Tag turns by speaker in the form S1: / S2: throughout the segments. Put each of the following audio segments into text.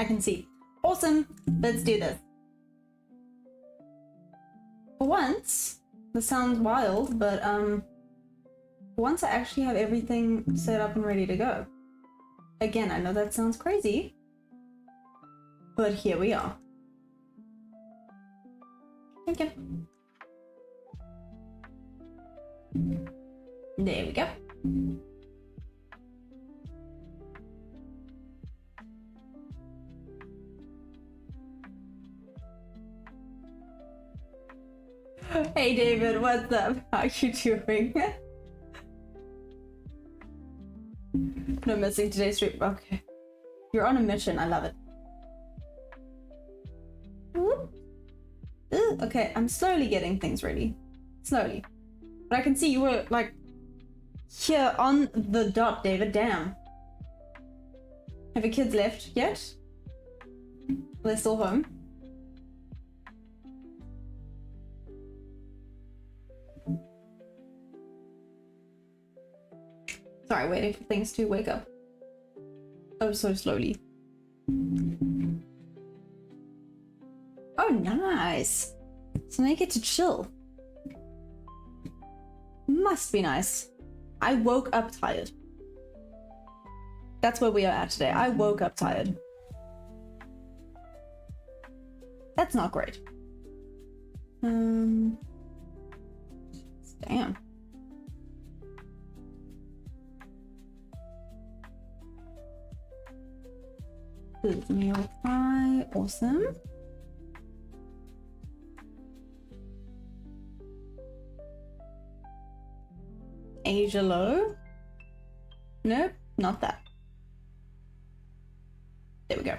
S1: I can see. Awesome. Let's do this. For once, this sounds wild, but for once I actually have everything set up and ready to go. Again, I know that sounds crazy, but here we are. Okay. There we go. Hey David, what's up? How you doing? No missing today's stream. Okay. You're on a mission. I love it. Okay, I'm slowly getting things ready. Slowly. But I can see you were like here on the dot, David. Damn. Have your kids left yet? They're still home. Sorry, waiting for things to wake up. Oh, so slowly. Oh, nice. So now you get to chill. Must be nice. I woke up tired. That's where we are at today. I woke up tired. That's not great. Damn. Good meal pie. Awesome. Asia low. Nope, not that. There we go.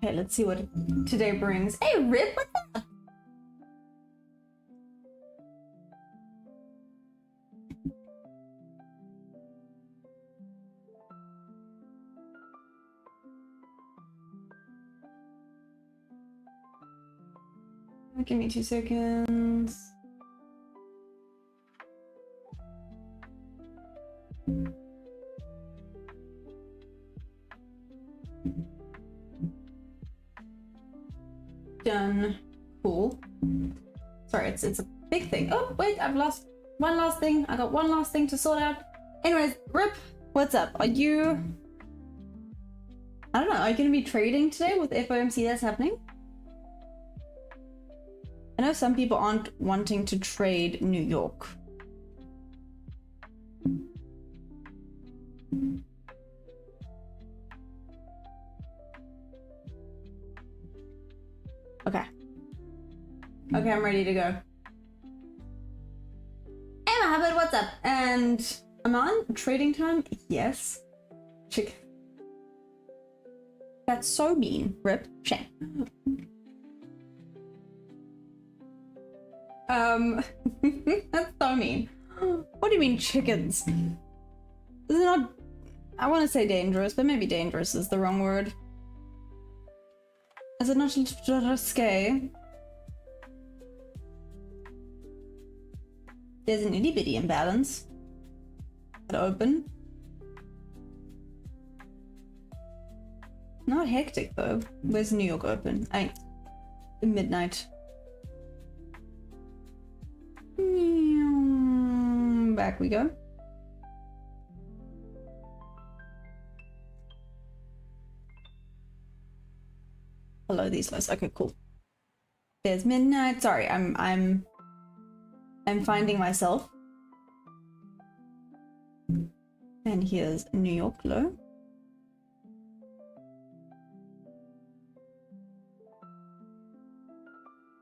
S1: Okay, let's see what today brings. Hey, Rip, what's up? Give me 2 seconds. Done. Cool. Sorry, it's a big thing. Oh, wait, I've lost one last thing. I got one last thing to sort out. Anyways, Rip, what's up? Are you... I don't know, are you going to be trading today with FOMC that's happening? I know some people aren't wanting to trade New York. Okay. Okay, I'm ready to go. Hey Mohammed, what's up? And Aman, trading time? Yes. Chick. That's so mean, Rip. Shame. That's so mean. What do you mean chickens? This is not... I want to say dangerous, but maybe dangerous is the wrong word. Is it not risque? There's an itty bitty imbalance. Open. Not hectic though. Where's New York open? Midnight. Back we go. Hello, these lows. Okay, cool. There's midnight. Sorry, I'm finding myself. And here's New York low.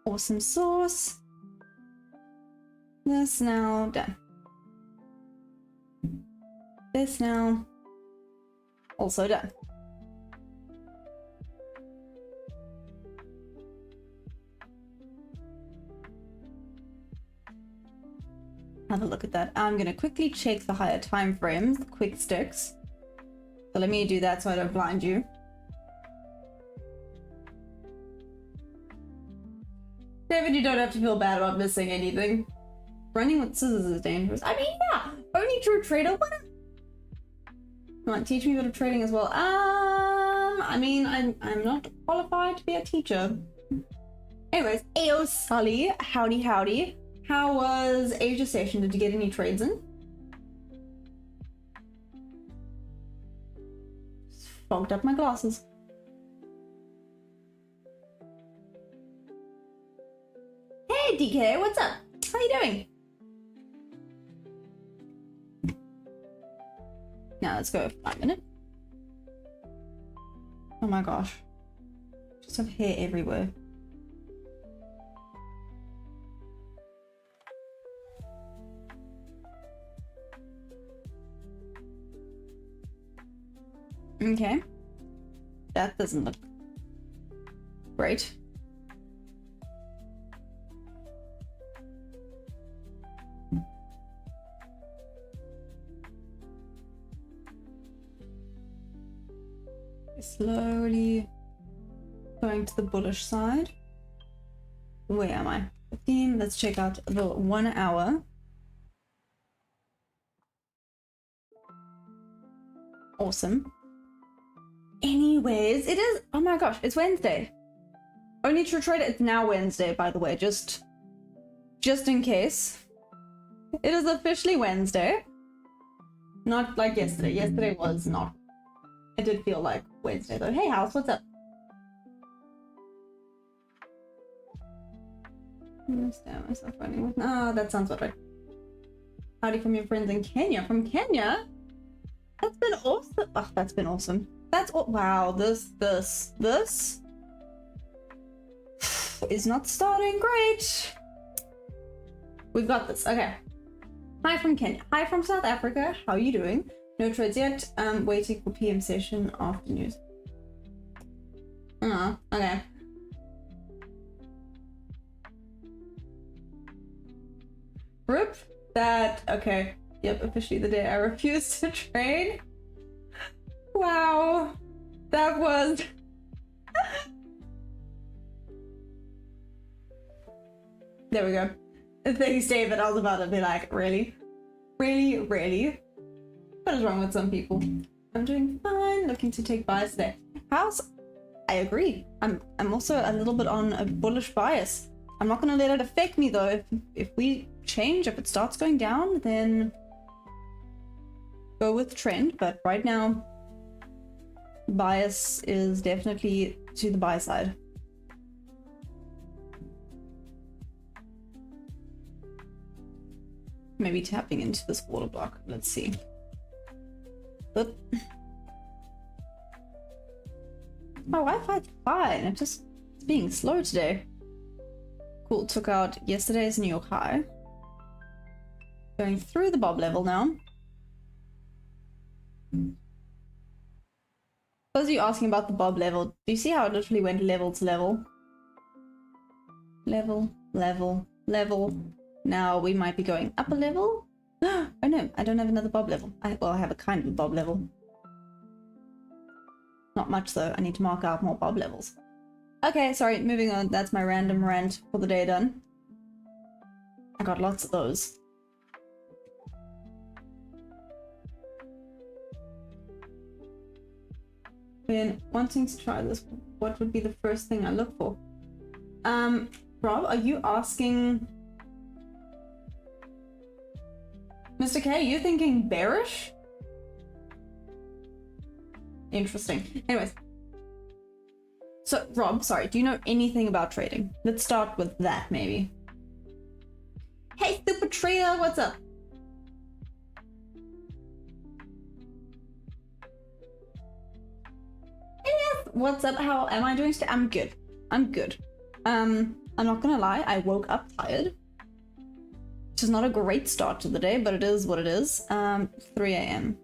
S1: Awesome sauce. This now done. This now also done. Have a look at that. I'm gonna quickly check the higher time frames, the quick sticks. So let me do that so I don't blind you. David, you don't have to feel bad about missing anything. Running with scissors is dangerous. I mean, yeah, only true trader. You want to teach me a bit of trading as well? I mean, I'm not qualified to be a teacher. Anyways, Ayo Sully, howdy howdy. How was Asia session? Did you get any trades in? Just fogged up my glasses. Hey DK, what's up? How you doing? Now let's go 5 minutes. Oh my gosh. Just have hair everywhere. Okay. That doesn't look great. Slowly going to the bullish side. Where am I? 15. Let's check out the 1 hour. Awesome. Anyways, it is, oh my gosh, it's Wednesday. Only true trader, it's now Wednesday, by the way, just in case. It is officially Wednesday. Not like yesterday. Yesterday was not. It did feel like Wednesday though. Hey House, what's up? Understand myself running with. Oh, that sounds about right. Howdy from your friends in Kenya. From Kenya? That's been awesome. Oh, that's been awesome. That's wow. This is not starting great. We've got this. Okay. Hi from Kenya. Hi from South Africa. How are you doing? No trades yet. Waiting for PM session after news. Oh, okay. Rip that. Okay. Yep, officially the day I refused to trade. Wow. That was... There we go. Thanks, David. I was about to be like, really? Really? Really? What is wrong with some people? I'm doing fine. Looking to take bias today. House? I agree. I'm also a little bit on a bullish bias. I'm not going to let it affect me though. If we change, if it starts going down, then go with trend. But right now, bias is definitely to the buy side. Maybe tapping into this order block. Let's see. But my Wi-Fi's fine. It's being slow today. Cool. Took out yesterday's New York high. Going through the bob level now. Suppose you're asking about the bob level. Do you see how it literally went level to level? Level, level, level. Now we might be going up a level. Oh no, I don't have another bob level. Well, I have a kind of bob level. Not much though. I need to mark out more bob levels. Okay, sorry, moving on. That's my random rant for the day done. I got lots of those. Been wanting to try this. What would be the first thing I look for? Rob, are you asking... Mr. K, are you thinking bearish? Interesting. Anyways. So, Rob, sorry, do you know anything about trading? Let's start with that, maybe. Hey, Super Trio, what's up? Yes, what's up? How am I doing today? I'm good. I'm good. I'm not gonna lie, I woke up tired. Which is not a great start to the day, but it is what it is. 3 a.m.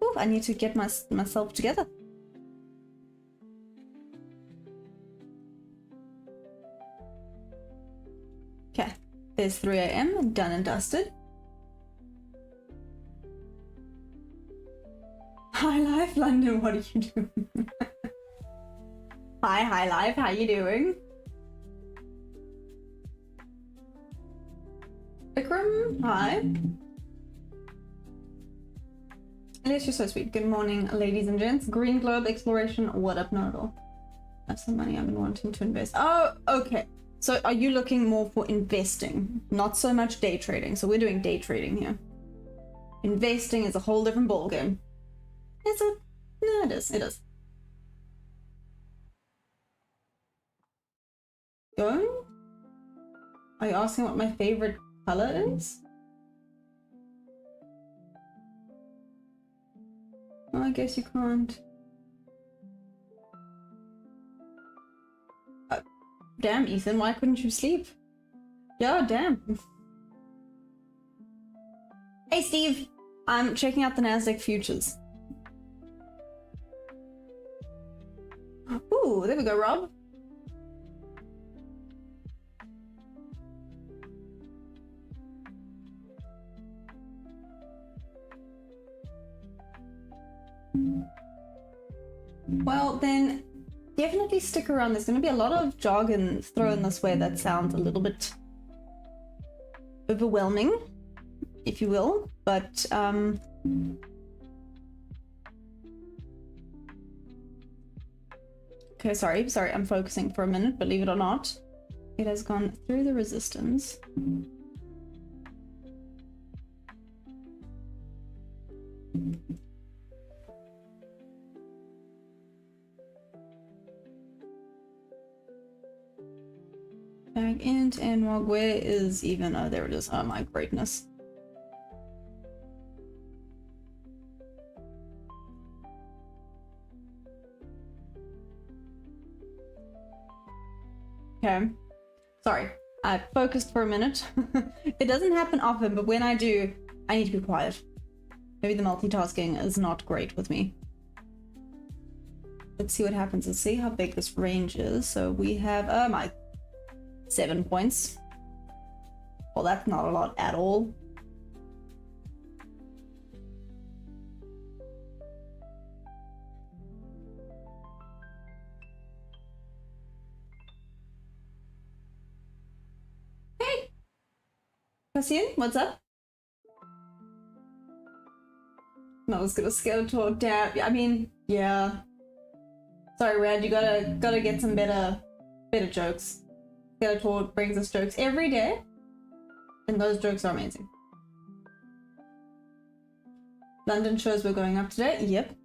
S1: Ooh, I need to get myself together. Okay, there's 3 a.m. done and dusted. Hi Life London, what are you doing? Hi Life, how you doing? Vikram, hi. Elias, you're so sweet. Good morning, ladies and gents. Green Globe Exploration, what up, not at all. That's the money I've been wanting to invest. Oh, okay. So are you looking more for investing? Not so much day trading. So we're doing day trading here. Investing is a whole different ballgame. Is it? No, it is. It is. Going? Are you asking what my favorite color is? Well, I guess you can't. Damn, Ethan, why couldn't you sleep? Yeah, damn. Hey, Steve. I'm checking out the Nasdaq futures. Ooh, there we go, Rob. Well, then definitely stick around. There's going to be a lot of jargon thrown this way that sounds a little bit overwhelming, if you will, but okay, sorry, I'm focusing for a minute. Believe it or not, it has gone through the resistance. Back int and log, where is even? Oh, there it is. Oh my greatness. Okay, sorry, I focused for a minute. It doesn't happen often, but when I do, I need to be quiet. Maybe the multitasking is not great with me. Let's see what happens. Let's see how big this range is. So we have, oh my, 7 points. Well, that's not a lot at all. Hey! Cassian, what's up? No, I was gonna Skeletor dab. I mean, yeah. Sorry, Rad, you gotta get some better jokes. Skeletor brings us jokes every day, and those jokes are amazing. London shows we're going up today. Yep.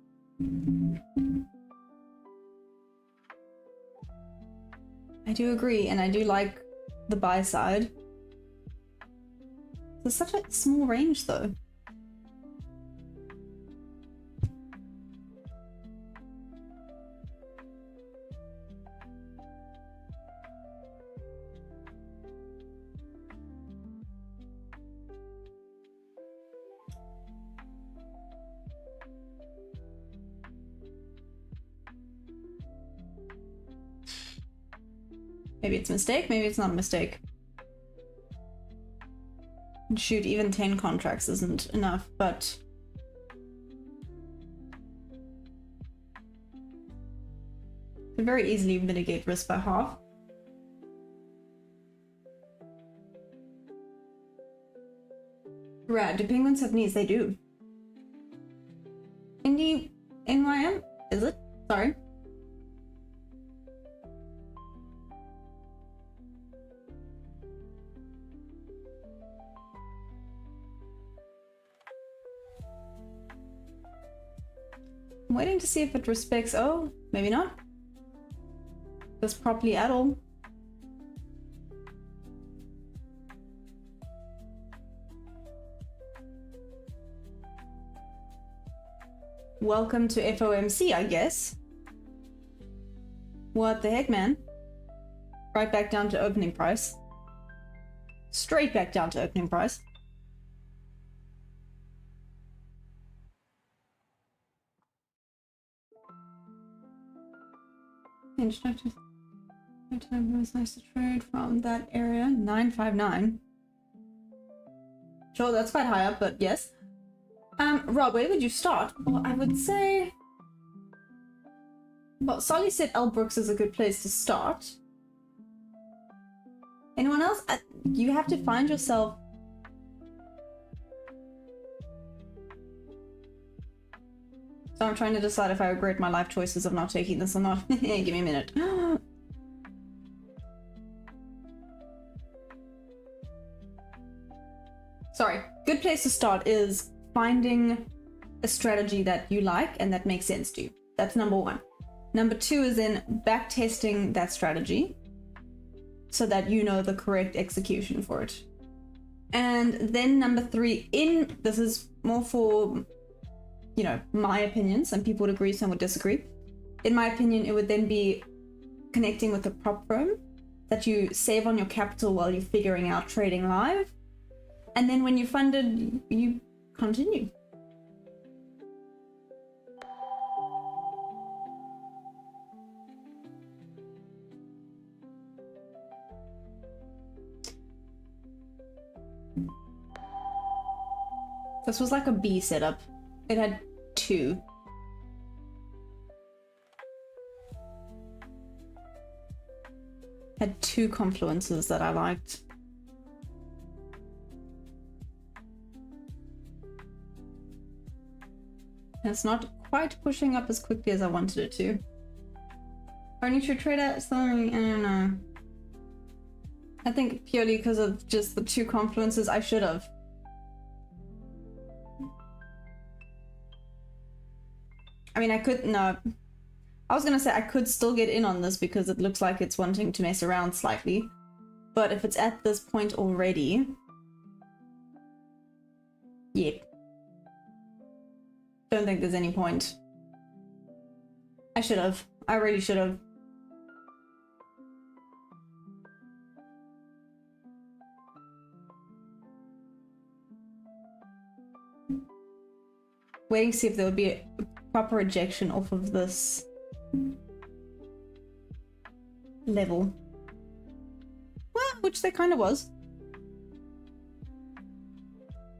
S1: I do agree, and I do like the buy side. It's such a small range, though. Maybe it's a mistake, maybe it's not a mistake. Shoot, even 10 contracts isn't enough, but... could very easily mitigate risk by half. Rad, do penguins have knees? They do. Indie NYM? Is it? Sorry. I'm waiting to see if it respects. Oh, maybe not. This properly at all. Welcome to FOMC, I guess. What the heck, man? Right back down to opening price. Straight back down to opening price. Instructive. It was nice to trade from that area. 959. Sure, that's quite high up, but yes. Rob, where would you start? Well, I would say... well, Solly said L. Brooks is a good place to start. Anyone else? You have to find yourself... So I'm trying to decide if I regret my life choices of not taking this or not. Give me a minute. Sorry. Good place to start is finding a strategy that you like and that makes sense to you. That's number one. Number two is then back testing that strategy so that you know the correct execution for it. And then number three, this is more for, you know, my opinion. Some people would agree, some would disagree. In my opinion, it would then be connecting with a prop firm that you save on your capital while you're figuring out trading live. And then when you're funded, you continue. This was like a B setup. It had two. Had two confluences that I liked. And it's not quite pushing up as quickly as I wanted it to. Only true trader, sorry, I don't know. I think purely because of just the two confluences, I should have. I mean, I could, no. I was gonna say I could still get in on this because it looks like it's wanting to mess around slightly. But if it's at this point already, yeah. Don't think there's any point. I should have. I really should have. Waiting to see if there would be a proper ejection off of this level. Well, which there kind of was.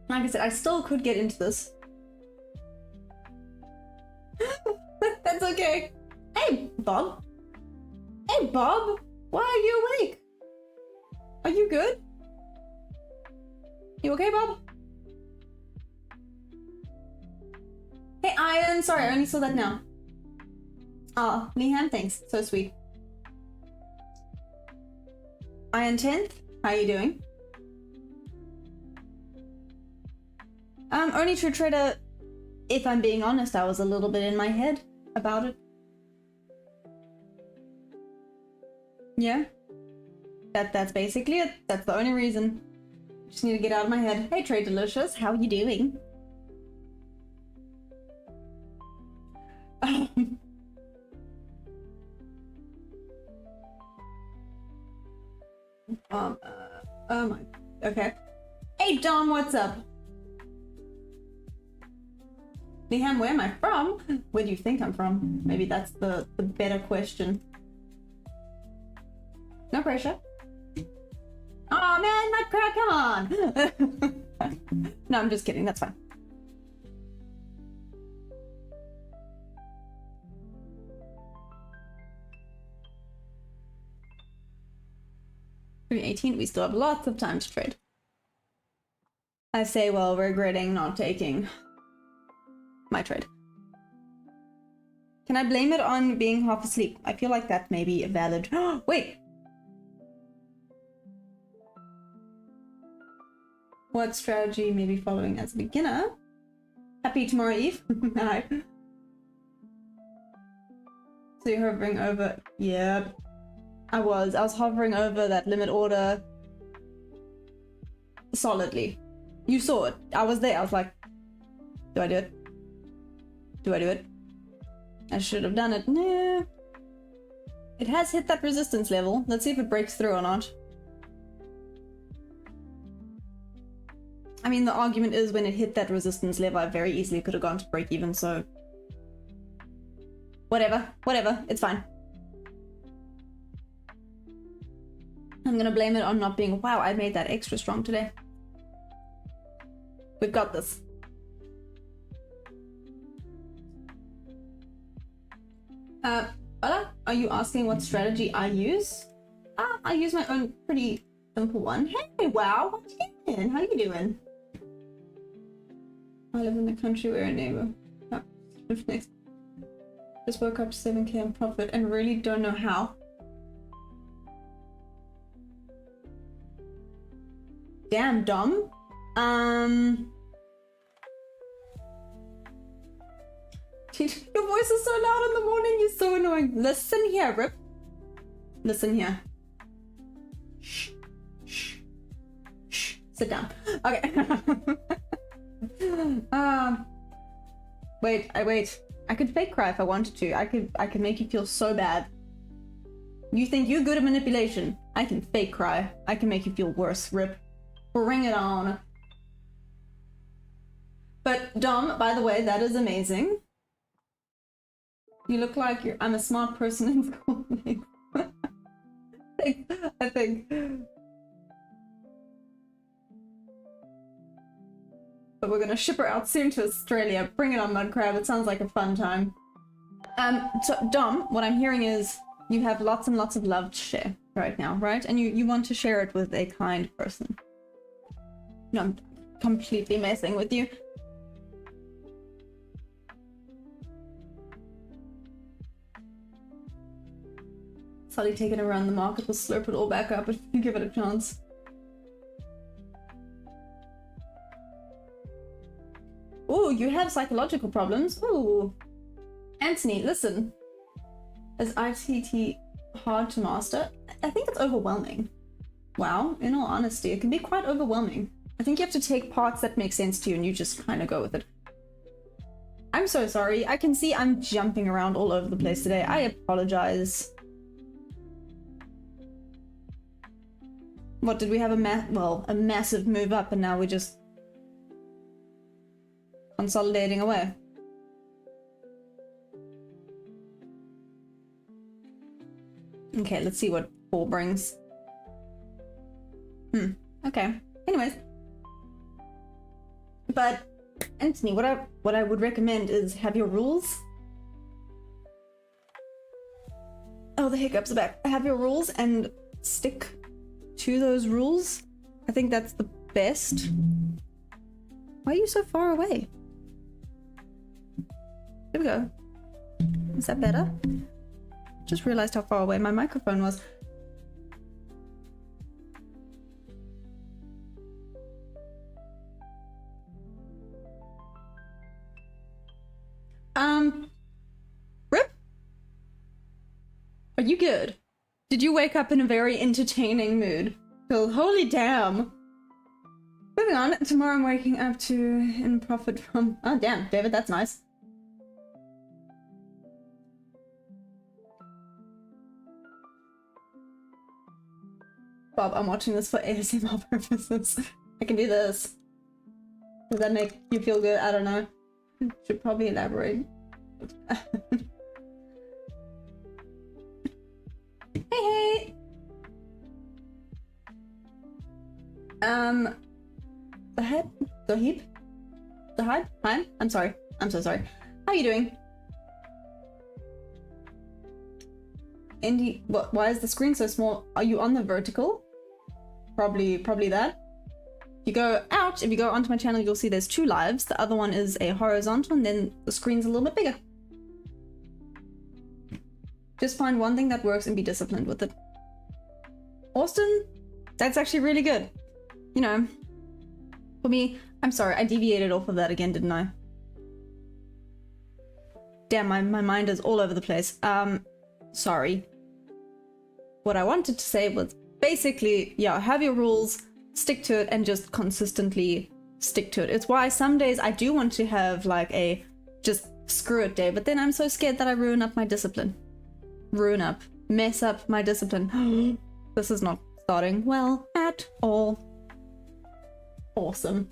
S1: Like I said, I still could get into this. That's okay. Hey, Bob. Hey, Bob. Why are you awake? Are you good? You okay, Bob? Hey, Ian. Sorry, I only saw that now. Oh, Leanne, thanks. So sweet. Ian 10th, how are you doing? Only true trader, if I'm being honest, I was a little bit in my head about it. Yeah. That's basically it. That's the only reason. Just need to get out of my head. Hey, Trade Delicious, how are you doing? Oh my, okay. Hey Dom, what's up? Liam, where am I from? Where do you think I'm from? Maybe that's the better question. No pressure. Oh man, my crack, come on! No, I'm just kidding, that's fine. We're 18, we still have lots of time to trade. I say while regretting not taking my trade. Can I blame it on being half asleep? I feel like that may be a valid... Wait! What strategy may be following as a beginner? Happy tomorrow Eve? Hi. So you're hovering over... Yep. I was hovering over that limit order solidly. You saw it. I was there. I was like, do I do it? Do I do it? I should have done it. Nah. It has hit that resistance level. Let's see if it breaks through or not. I mean, the argument is when it hit that resistance level, I very easily could have gone to break even, so... Whatever. It's fine. I'm gonna blame it on not being, wow, I made that extra strong today. We've got this. Ola, are you asking what strategy I use? I use my own pretty simple one. Hey, wow, what's in? How you doing? I live in the country where a neighbor Just woke up to 7K in profit and really don't know how. Damn, Dom. Your voice is so loud in the morning, you're so annoying. Listen here, Rip. Listen here. Shh. Shh. Shh. Sit down. Okay. Wait. I could fake cry if I wanted to. I could make you feel so bad. You think you're good at manipulation? I can fake cry. I can make you feel worse, Rip. Bring it on. But Dom, by the way, that is amazing. You look like I'm a smart person in school. I think. But we're gonna ship her out soon to Australia. Bring it on, Mudcrab. It sounds like a fun time. So Dom, what I'm hearing is you have lots and lots of love to share right now, right? And you want to share it with a kind person. No, I'm completely messing with you. Sully taking around the market will slurp it all back up if you give it a chance. Ooh, you have psychological problems. Ooh. Anthony, listen. Is ICT hard to master? I think it's overwhelming. Wow, in all honesty, it can be quite overwhelming. I think you have to take parts that make sense to you and you just kind of go with it. I'm so sorry. I can see I'm jumping around all over the place today. I apologize. What, did we have a massive move up and now we're just consolidating away? Okay, let's see what 4 brings. Okay. Anyways. But Anthony, what I would recommend is have your rules. Oh, the hiccups are back. Have your rules and stick to those rules. I think that's the best. Why are you so far away? There we go. Is that better? Just realized how far away my microphone was. Rip? Are you good? Did you wake up in a very entertaining mood? Well, holy damn. Moving on, tomorrow I'm waking up to in profit from... Oh damn, David, that's nice. Bob, I'm watching this for ASMR purposes. I can do this. Does that make you feel good? I don't know. Should probably elaborate. Hey! The head? The heap? The hide? Hi? I'm sorry. I'm so sorry. How are you doing? Indy, what? Why is the screen so small? Are you on the vertical? Probably that. If you go out, if you go onto my channel, you'll see there's 2 lives. The other one is a horizontal, and then the screen's a little bit bigger. Just find one thing that works and be disciplined with it. Austin, that's actually really good. You know, for me, I'm sorry, I deviated off of that again, didn't I? Damn, my mind is all over the place. Sorry. What I wanted to say was basically, yeah, have your rules, stick to it, and just consistently stick to it. It's why some days I do want to have like a just screw it day, but then I'm so scared that I ruin up my discipline. Mess up my discipline. This is not starting well at all. Awesome.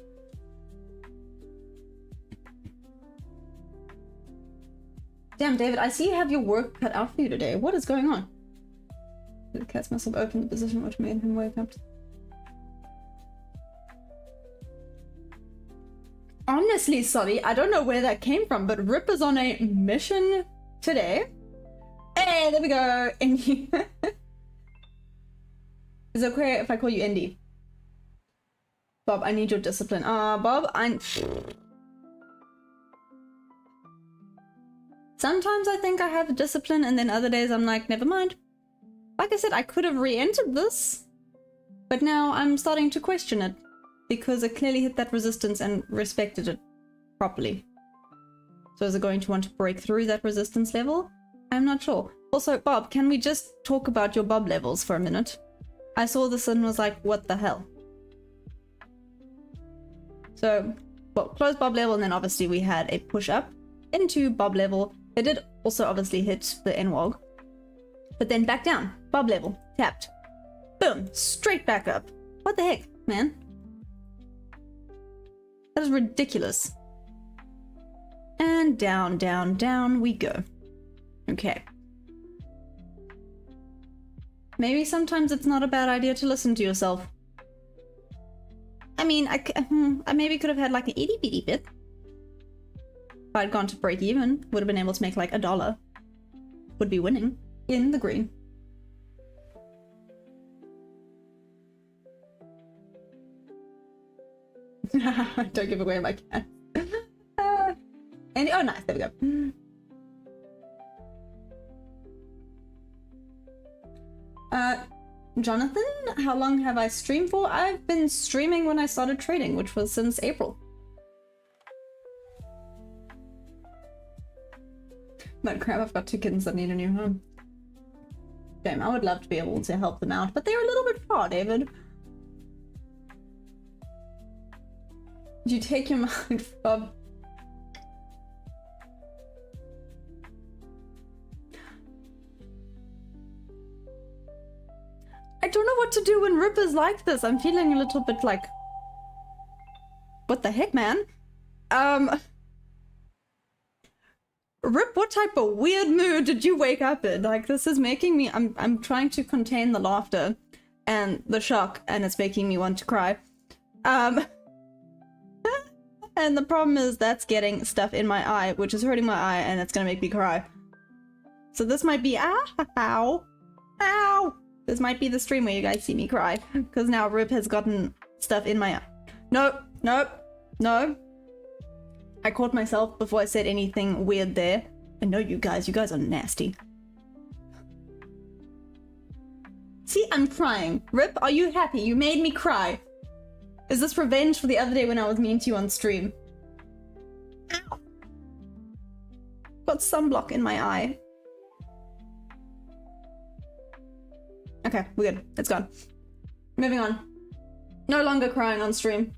S1: Damn, David, I see you have your work cut out for you today. What is going on? The cats must have opened the position which made him wake up. Honestly, Solly, I don't know where that came from, but Rip is on a mission today. Hey, there we go. Indy. Is it okay if I call you Indy? Bob, I need your discipline. Bob, Sometimes I think I have discipline, and then other days I'm like, never mind. Like I said, I could have re-entered this, but now I'm starting to question it because it clearly hit that resistance and respected it properly. So is it going to want to break through that resistance level? I'm not sure. Also, Bob, can we just talk about your Bob levels for a minute? I saw this and was like, what the hell? So, well, closed Bob level, and then obviously we had a push up into Bob level. It did also obviously hit the NWOG, but then back down, Bob level, tapped. Boom, straight back up. What the heck, man? That is ridiculous. And down, down, down we go. Okay. Maybe sometimes it's not a bad idea to listen to yourself. I mean, I maybe could have had like an itty bitty bit. If I'd gone to break even, would have been able to make like $1. Would be winning in the green. Don't give away my cat. Oh, nice. There we go. Jonathan, how long have I streamed for? I've been streaming when I started trading, which was since April. But crap, I've got 2 kittens that need a new home. Damn, I would love to be able to help them out, but they're a little bit far, David. Did you take your mind, Bob? I don't know what to do when Rip is like this. I'm feeling a little bit like... What the heck, man? Rip, what type of weird mood did you wake up in? Like, this is making me... I'm trying to contain the laughter and the shock, and it's making me want to cry. And the problem is that's getting stuff in my eye, which is hurting my eye, and it's gonna make me cry. So this might be... Ow! Ow! This might be the stream where you guys see me cry, because now Rip has gotten stuff in my eye. No, no, no. I caught myself before I said anything weird there. I know you guys are nasty. See, I'm crying. Rip, are you happy? You made me cry. Is this revenge for the other day when I was mean to you on stream? Ow. Got sunblock in my eye. Okay, we're good. It's gone. Moving on. No longer crying on stream.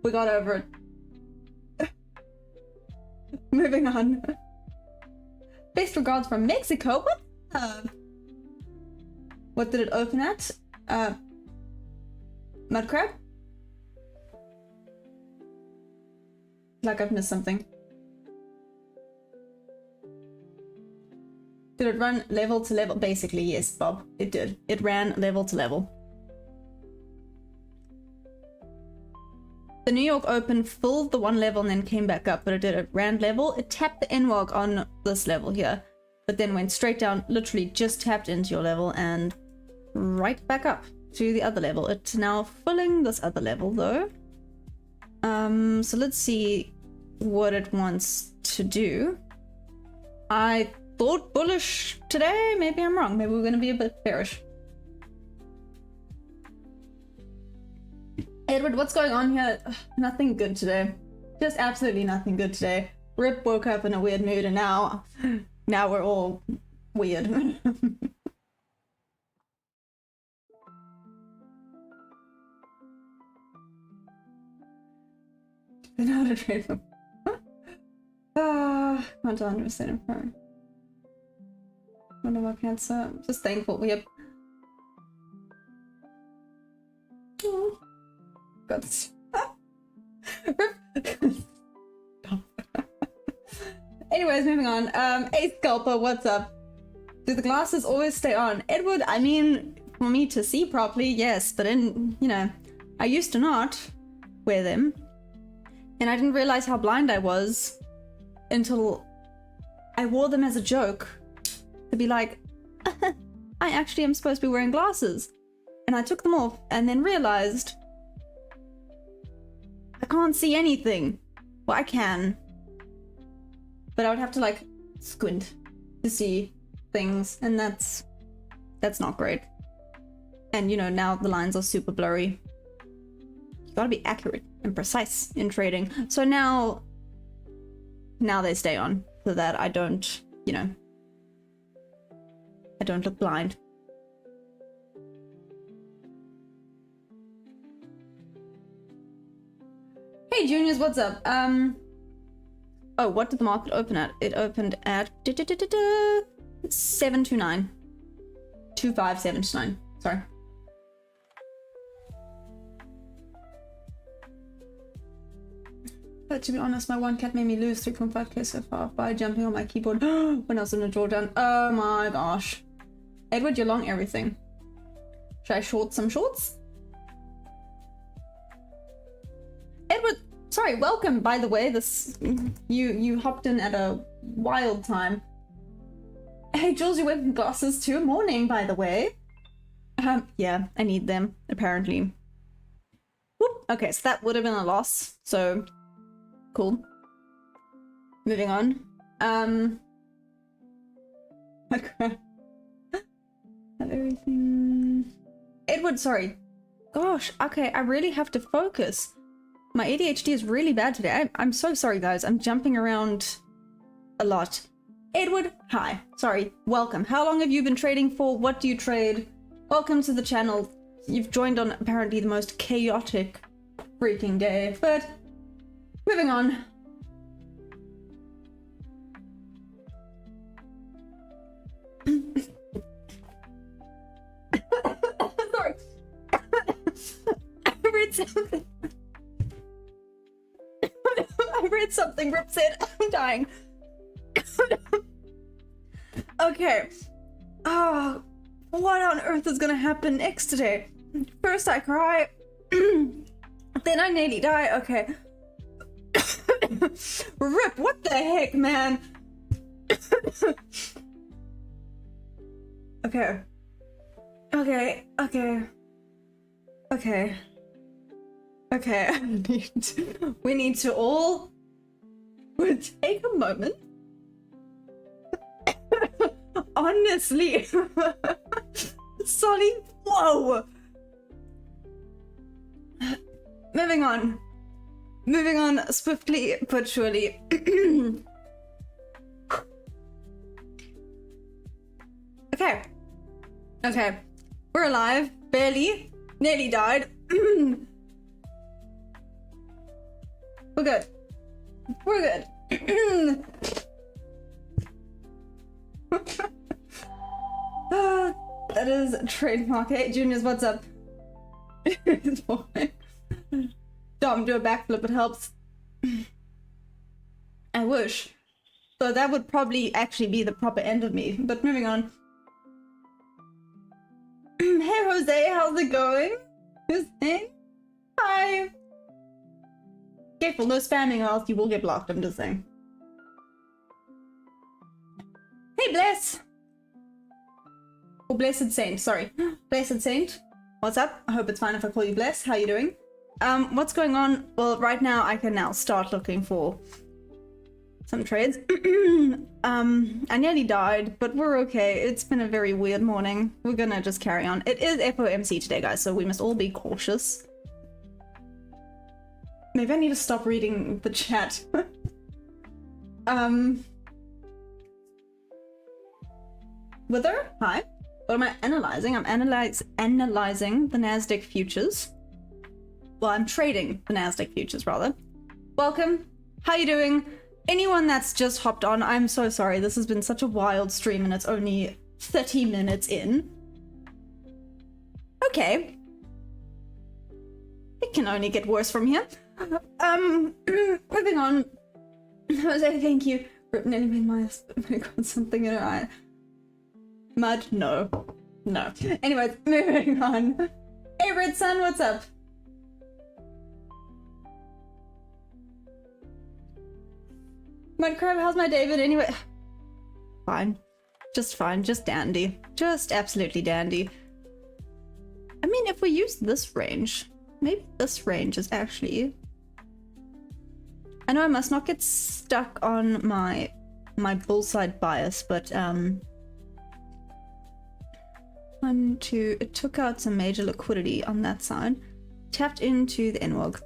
S1: We got over it. Moving on. Best regards from Mexico. What did it open at? Mud crab? Like I've missed something. Did it run level to level? Basically, yes, Bob. It did. It ran level to level. The New York Open filled the one level and then came back up, but it did. It ran level. It tapped the NWOG on this level here, but then went straight down, literally just tapped into your level and right back up to the other level. It's now filling this other level though. So let's see what it wants to do. I thought bullish today. Maybe I'm wrong. Maybe we're going to be a bit bearish. Edward, what's going on here? Ugh, nothing good today. Just absolutely nothing good today. Rip woke up in a weird mood and now we're all weird. I know how to trade them. Can't 100% confirm. One of my pants. Just thankful we have. Oh, got this. Anyways, moving on. Hey Scalper, what's up? Do the glasses always stay on? Edward, I mean, for me to see properly, yes, but in, you know, I used to not wear them, and I didn't realize how blind I was until I wore them as a joke. To be like, I actually am supposed to be wearing glasses. And I took them off and then realized I can't see anything. Well, I can. But I would have to like squint to see things, and that's not great. And you know, now the lines are super blurry. You gotta be accurate and precise in trading. So now they stay on so that I don't, you know, I don't look blind. Hey juniors, what's up? Oh, what did the market open at? It opened at 729. 25729. Sorry. But to be honest, my one cat made me lose 3.5k so far by jumping on my keyboard when I was in a drawdown. Oh my gosh. Edward, you're long everything. Should I short some shorts? Edward, sorry, welcome by the way. This you hopped in at a wild time. Hey Jules, you went with glasses too. Morning, by the way. Yeah, I need them, apparently. Whoop. Okay, so that would have been a loss. So cool. Moving on. Okay. Have everything. Edward, sorry. Gosh, okay, I really have to focus. My ADHD is really bad today. I'm so sorry, guys. I'm jumping around a lot. Edward, hi. Sorry, welcome. How long have you been trading for? What do you trade? Welcome to the channel. You've joined on apparently the most chaotic freaking day, but moving on. Sorry. I read something. I read something. Rip said, I'm dying. Okay. Oh, what on earth is gonna happen next today? First I cry, then I nearly die. Okay. Rip, what the heck, man? Okay. Okay, okay. Okay. Okay, we need to all take a moment. Honestly. Sorry. Whoa. Moving on. Moving on swiftly but surely. Okay. Okay. We're alive. Barely. Nearly died. We're good. We're good. That is trademark. Hey, juniors, what's up? Dom, do a backflip, it helps. I wish. So that would probably actually be the proper end of me. But moving on. Hey, Jose, how's it going? Who's in? Hi. Careful, no spamming or else you will get blocked, I'm just saying. Hey, Bless! Oh, Blessed Saint, sorry. Blessed Saint, what's up? I hope it's fine if I call you Bless. How you doing? What's going on? Well, right now I can now start looking for some trades. I nearly died, but we're okay. It's been a very weird morning. We're gonna just carry on. It is FOMC today, guys, so we must all be cautious. Maybe I need to stop reading the chat. Wither? Hi. What am I analyzing? I'm analyzing the Nasdaq futures. Well, I'm trading the Nasdaq futures, rather. Welcome. How you doing? Anyone that's just hopped on, I'm so sorry. This has been such a wild stream and it's only 30 minutes in. Okay. It can only get worse from here. Moving on. Jose, thank you. Rip nearly made my got something in her eye. Mud? No. No. Anyways, moving on. Hey, Red Sun, what's up? Mudcrab, how's my David? Anyway. Fine. Just dandy. Just absolutely dandy. I mean, if we use this range, maybe this range is actually... I know I must not get stuck on my my bull side bias, but it took out some major liquidity on that side, tapped into the NWOG.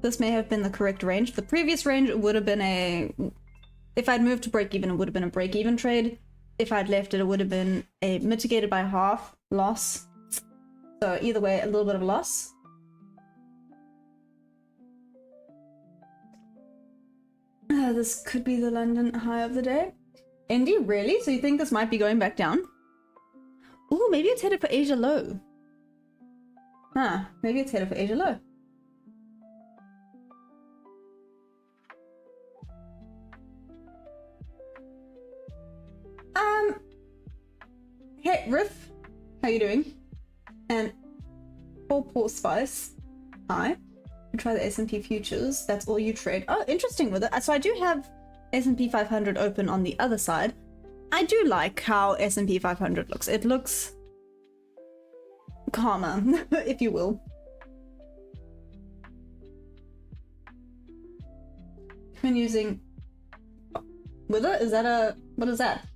S1: This may have been the correct range. The previous range would have been if I'd moved to break even, it would have been a break even trade. If I'd left it, it would have been a mitigated by half loss. So either way, a little bit of loss. This could be the London high of the day. Indy, really? So you think this might be going back down? Ooh, maybe it's headed for Asia low. Huh, maybe it's headed for Asia low. Hey, Riff, how you doing? And Paul Spice, hi. Try the S&P futures. That's all you trade. Oh, interesting with it. So I do have S&P 500 open on the other side. I do like how S&P 500 looks. It looks calmer, if you will. Been using Wither? Is that a what is that?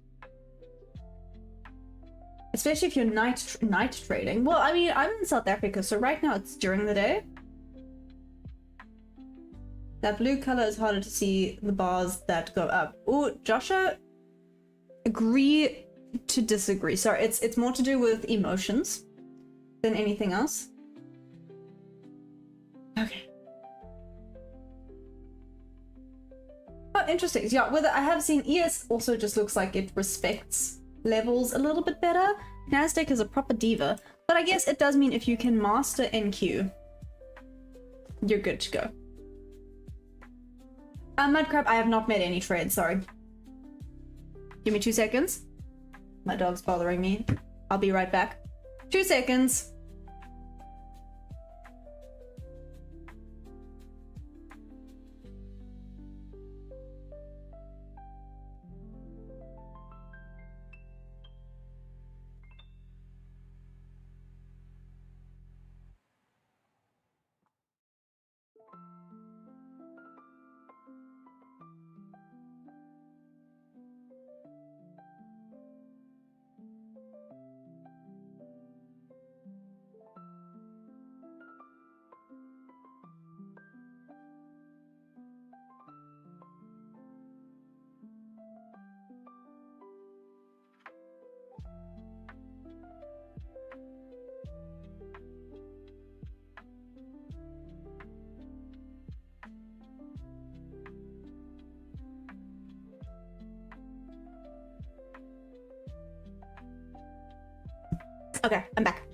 S1: Especially if you're night trading. Well, I mean, I'm in South Africa, so right now it's during the day. That blue color is harder to see the bars that go up. Oh, Joshua, agree to disagree. Sorry, it's more to do with emotions than anything else. Okay. Oh, interesting. Yeah, whether I have seen ES also just looks like it respects levels a little bit better. Nasdaq is a proper diva, but I guess it does mean if you can master NQ, you're good to go. Mudcrab, I have not made any trades, sorry. Give me 2 seconds. My dog's bothering me. I'll be right back. 2 seconds. Okay, I'm back.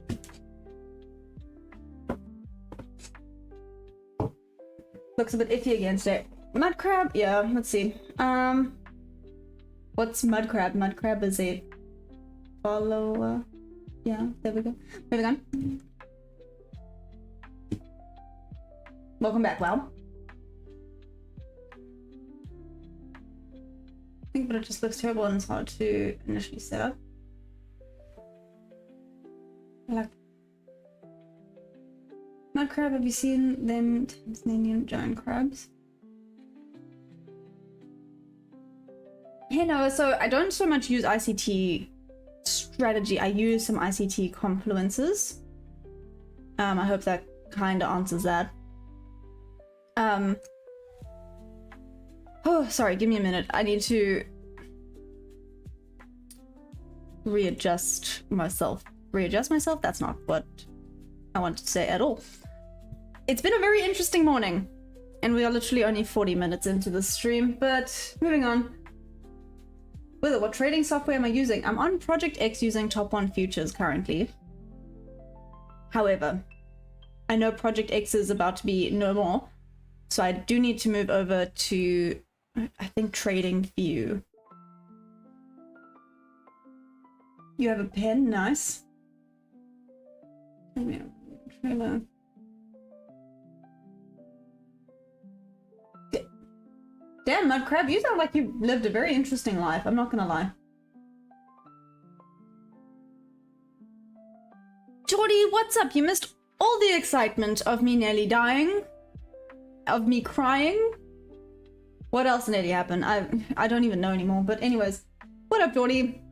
S1: Looks a bit iffy again today. Mudcrab? Yeah, let's see. What's Mudcrab? Mudcrab is a follower. Yeah, there we go. Moving on. Welcome back, Wow. I think, but it just looks terrible and it's hard to initially set up. Like mud crab, have you seen them Tasmanian giant crabs? Yeah, no, so I don't so much use ICT strategy, I use some ICT confluences. I hope that kind of answers that. Oh, sorry, give me a minute. I need to readjust myself. Readjust myself? That's not what I wanted to say at all. It's been a very interesting morning, and we are literally only 40 minutes into the stream, but moving on. Whether what trading software am I using? I'm on Project X using Top 1 Futures currently. However, I know Project X is about to be no more, so I do need to move over to, I think, Trading View. You have a pen? Nice. Trailer. Damn, Mudcrab, you sound like you've lived a very interesting life, I'm not gonna lie. Jordy, what's up? You missed all the excitement of me nearly dying, of me crying, What else nearly happened? I don't even know anymore. But anyways, what up, Jordy?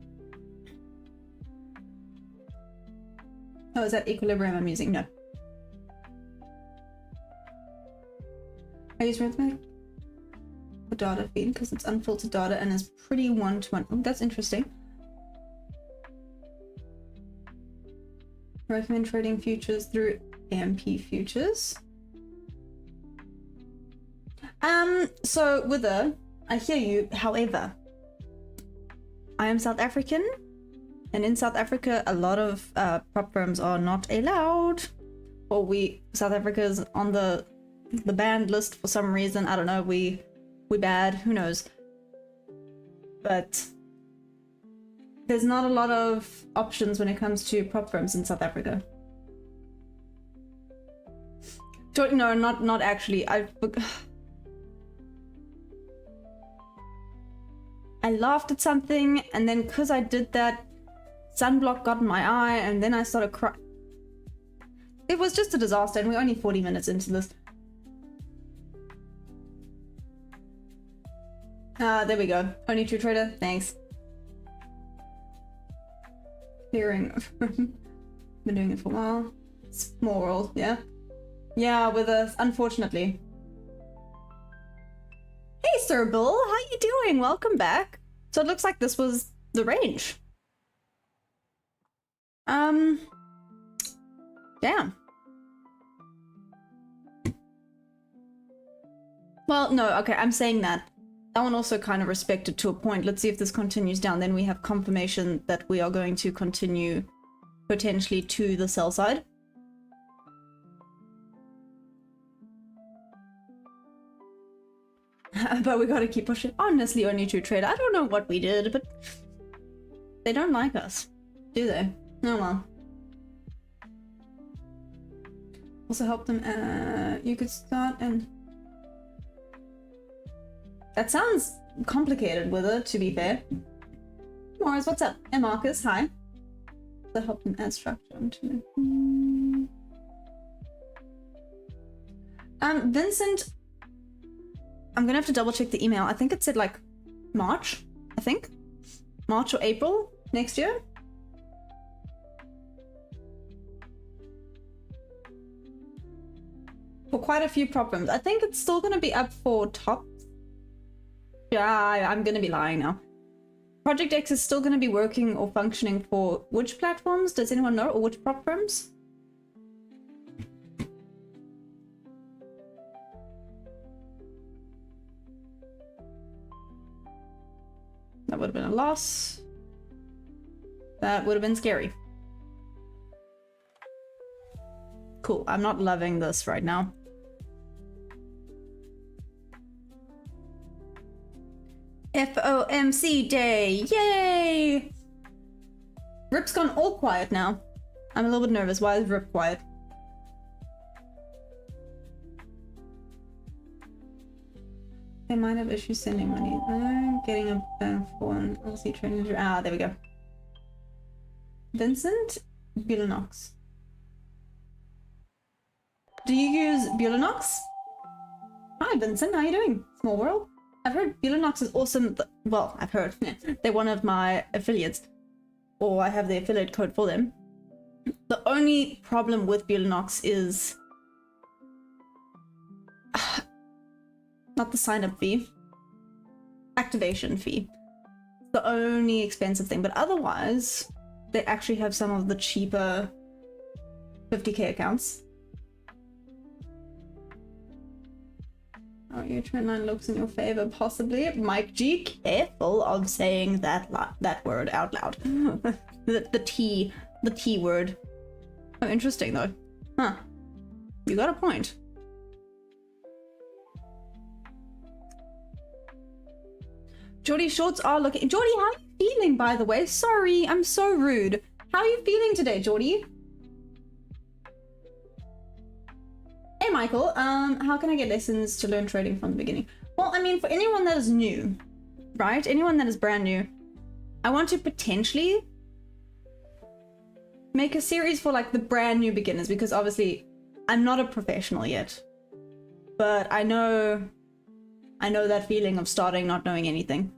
S1: Oh, is that equilibrium I'm using? No. I use Rhythmic for data feed because it's unfiltered data and is pretty one-to-one. Oh, that's interesting. Recommend trading futures through AMP futures. So Wither, I hear you. However, I am South African, and in South Africa, a lot of prop firms are not allowed. Or South Africa is on the banned list for some reason. I don't know. We bad. Who knows? But there's not a lot of options when it comes to prop firms in South Africa. No, not actually. I laughed at something, and then because I did that, sunblock got in my eye, and then I started crying. It was just a disaster, and we're only 40 minutes into this. There we go. Only true trader. Thanks. Clearing. Been doing it for a while. Small world, yeah. Yeah, with us, unfortunately. Hey, Sir Bill, how you doing? Welcome back. So it looks like this was the range. Damn. Well, no, okay, I'm saying that. That one also kind of respected to a point. Let's see if this continues down. Then we have confirmation that we are going to continue potentially to the sell side. But we gotta keep pushing. Honestly, only true trader. I don't know what we did, but they don't like us, do they? Oh well. Also help them. You could start and. That sounds complicated with it, to be fair. Morris, what's up? And Marcus, hi. So help them add structure onto it. Vincent. I'm gonna have to double check the email. I think it said like March, I think. March or April next year. For quite a few problems. I think it's still gonna be up for top. Yeah, I'm gonna be lying now. Project X is still gonna be working or functioning for which platforms? Does anyone know? Or which prop firms? That would have been a loss. That would have been scary. Cool. I'm not loving this right now. FOMC day. Yay! Rip's gone all quiet now. I'm a little bit nervous. Why is Rip quiet? They might have issues sending money. I'm getting a bank for an LC trading. Ah, there we go. Vincent Bulanox. Do you use Bulanox? Hi, Vincent. How you doing? Small world. I've heard Bulanox is awesome. Well, I've heard. They're one of my affiliates. Or I have the affiliate code for them. The only problem with Bulanox is not the sign-up fee, activation fee. It's the only expensive thing, but otherwise, they actually have some of the cheaper 50k accounts. Oh, your trend line looks in your favor, possibly. Mike G, careful of saying that word out loud. the T word. Oh, interesting though. Huh. You got a point. Geordie shorts are looking. Geordie, how are you feeling, by the way? Sorry, I'm so rude. How are you feeling today, Geordie? Hey, Michael. How can I get lessons to learn trading from the beginning? Well, I mean, for anyone that is new, right? Anyone that is brand new, I want to potentially make a series for like the brand new beginners, because obviously I'm not a professional yet, but I know I know that feeling of starting not knowing anything.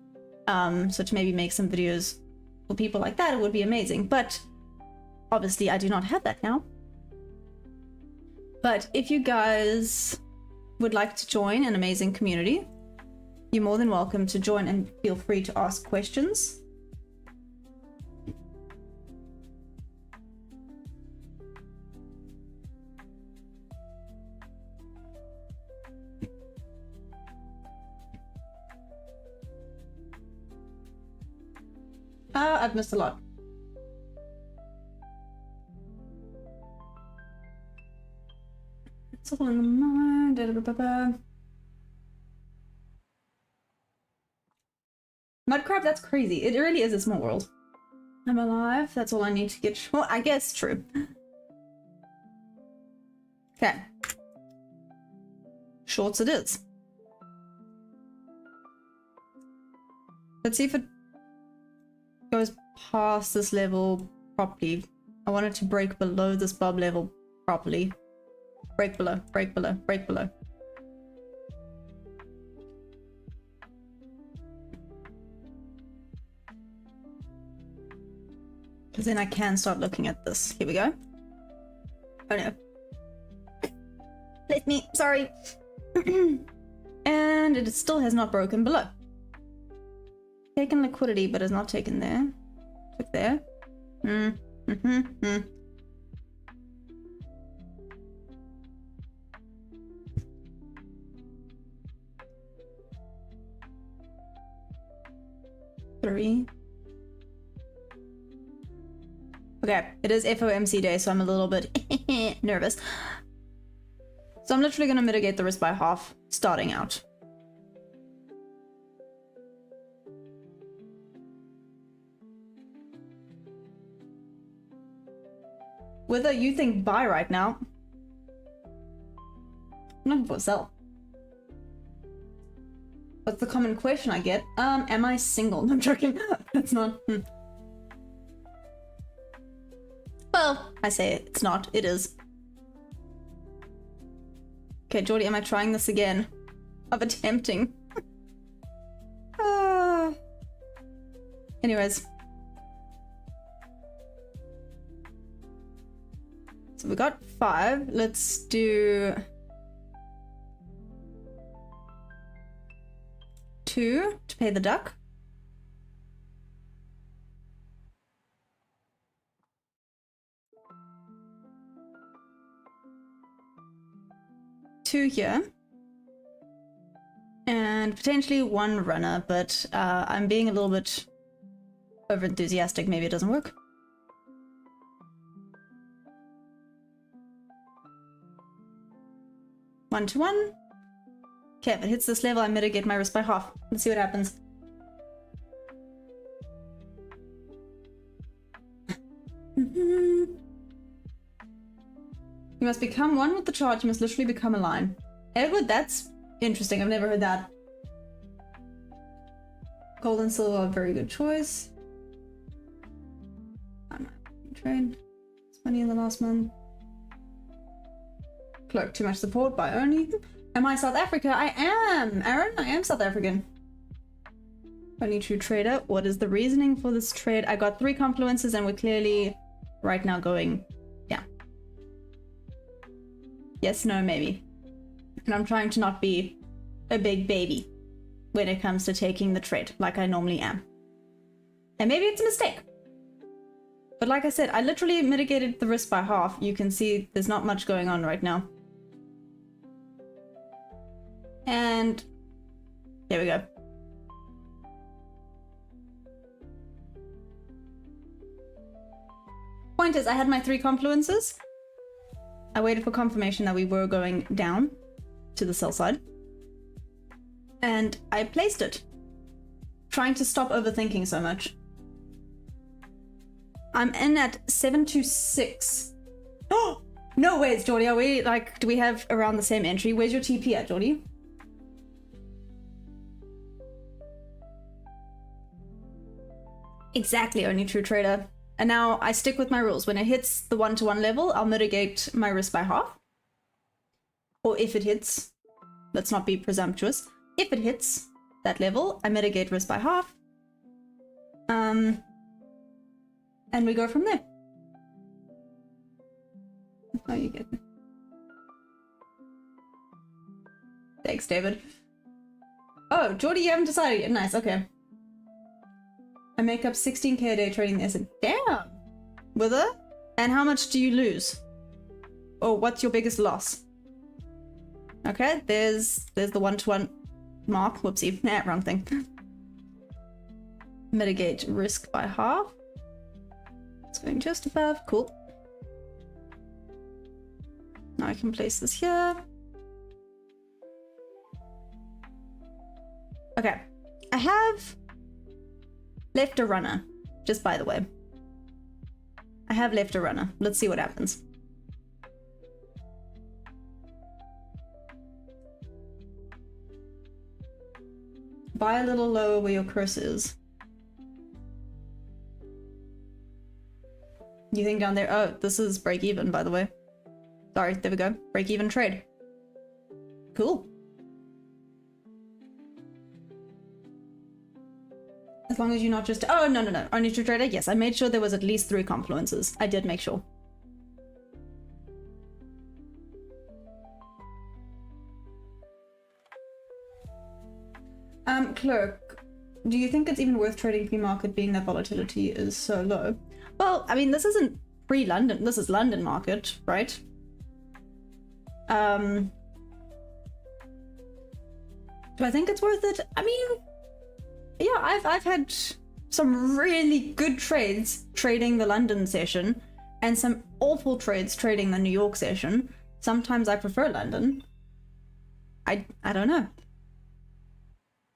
S1: So to maybe make some videos for people like that, it would be amazing. But obviously I do not have that now. But if you guys would like to join an amazing community, you're more than welcome to join and feel free to ask questions. I've missed a lot. It's all in the mind. Mudcrab, that's crazy. It really is a small world. I'm alive. That's all I need to get. Well, I guess true. Okay. Shorts it is. Let's see if it goes past this level properly. I want it to break below this bob level properly. Break below, break below, break below. Because then I can start looking at this. Here we go. Oh no. Let me, sorry. And it still has not broken below. Taken liquidity, but is not taken there. Took there. Three. Okay, it is FOMC day, so I'm a little bit nervous. So I'm literally going to mitigate the risk by half, starting out. Whether you think buy right now, I'm looking for sell. What's the common question I get? Am I single? No, I'm joking. That's not. Well, I say it's not. It is. Okay, Jordy, am I trying this again? Of attempting. Anyways. So we got 5. Let's do 2 to pay the duck. Two here. And potentially 1 runner, but I'm being a little bit over enthusiastic. Maybe it doesn't work. One to one. Okay, if it hits this level, I mitigate my risk by half. Let's see what happens. You must become one with the chart. You must literally become a line. Edward, that's interesting. I've never heard that. Gold and silver, a very good choice. I'm not trade. It's money in the last month. Clerk, too much support by only. Am I South Africa? I am! Aaron, I am South African. Only true trader. What is the reasoning for this trade? I got 3 confluences and we're clearly right now going, yeah. Yes, no, maybe. And I'm trying to not be a big baby when it comes to taking the trade like I normally am. And maybe it's a mistake. But like I said, I literally mitigated the risk by half. You can see there's not much going on right now. And there we go. Point is, I had my 3 confluences. I waited for confirmation that we were going down to the sell side. And I placed it. Trying to stop overthinking so much. I'm in at 726. Oh! No ways, Jordy. Are we, like, do we have around the same entry? Where's your TP at, Jordy? Exactly, only true trader. And now I stick with my rules. When it hits the 1-to-1 level, I'll mitigate my risk by half. Or if it hits, let's not be presumptuous. if it hits that level, I mitigate risk by half. And we go from there. Oh, you get me. Thanks, David. Oh, Jordy, you haven't decided yet. Nice, okay. I make up 16k a day trading the S&P. Damn! With it? And how much do you lose? Or what's your biggest loss? Okay, there's the 1-to-1 mark. Whoopsie. Nah, wrong thing. Mitigate risk by half. It's going just above. Cool. Now I can place this here. Okay. I have left a runner, just by the way. I have left a runner. Let's see what happens. Buy a little lower where your cursor is. You think down there? Oh, this is break even, by the way. Sorry, there we go. Break even trade. Cool. As long as you're not just... Oh, no. Only two trader? Yes, I made sure there was at least 3 confluences. I did make sure. Clerk, do you think it's even worth trading pre-market being that volatility is so low? Well, I mean, this isn't pre-London. This is London market, right? Do I think it's worth it? I mean, yeah, I've had some really good trades trading the London session and some awful trades trading the New York session. Sometimes I prefer London. I don't know.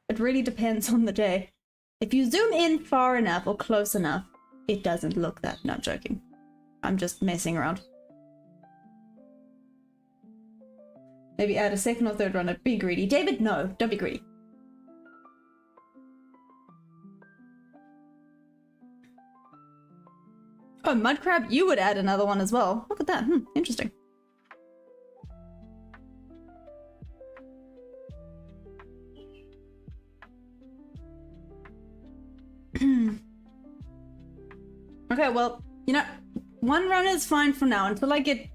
S1: It really depends on the day. If you zoom in far enough or close enough, it doesn't look that... Not joking. I'm just messing around. Maybe add a second or third runner. Be greedy. David, no. Don't be greedy. Oh, Mudcrab, you would add another one as well. Look at that. Interesting. Okay, well, you know, one runner is fine for now until I get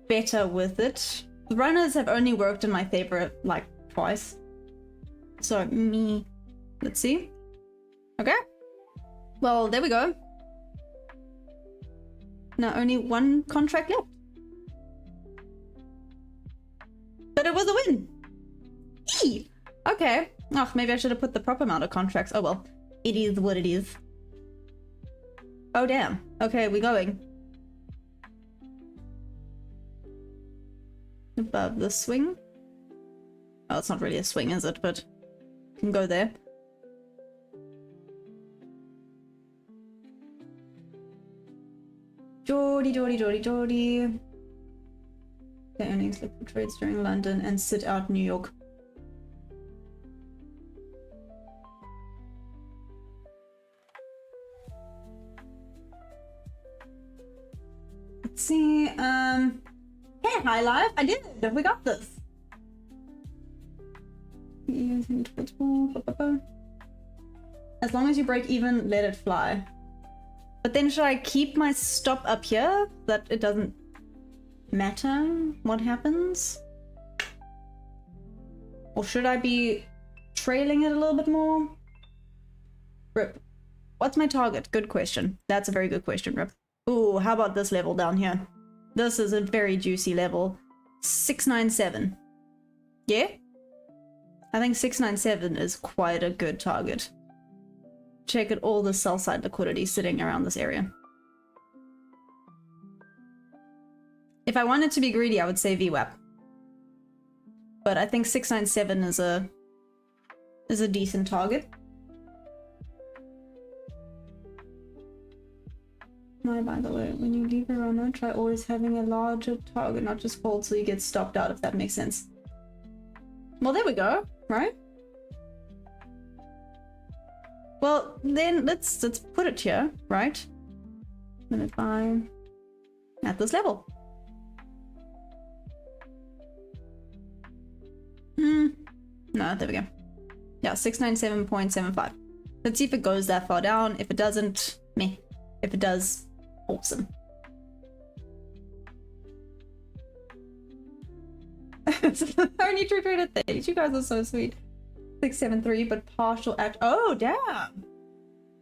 S1: better with it. The runners have only worked in my favor like twice. So, let's see. Okay. Well, there we go. Now only one contract left. But it was a win. Eee! Okay. Oh, maybe I should have put the proper amount of contracts. Oh well. It is what it is. Oh damn. Okay, we're going. Above the swing. Oh, it's not really a swing, is it? But can go there. Geordie. The earnings look for trades during London and sit out New York. Let's see. Hey, High Life, I did it. We got this. As long as you break even, let it fly. But then should I keep my stop up here that it doesn't matter what happens? Or should I be trailing it a little bit more? Rip. What's my target? Good question. That's a very good question, Rip. Ooh, how about this level down here? This is a very juicy level. 697. Yeah? I think 697 is quite a good target. Check at all the sell side liquidity sitting around this area. If I wanted to be greedy, I would say VWAP. But I think 697 is a decent target. No, by the way, when you leave a runner, try always having a larger target, not just fold so you get stopped out, if that makes sense. Well, there we go, right? Well, then let's put it here, right? Limit buy at this level. No, there we go. Yeah, 697.75. Let's see if it goes that far down. If it doesn't, meh. If it does, awesome. Only true trade at 30. You guys are so sweet. 673, but partial act. Oh, damn.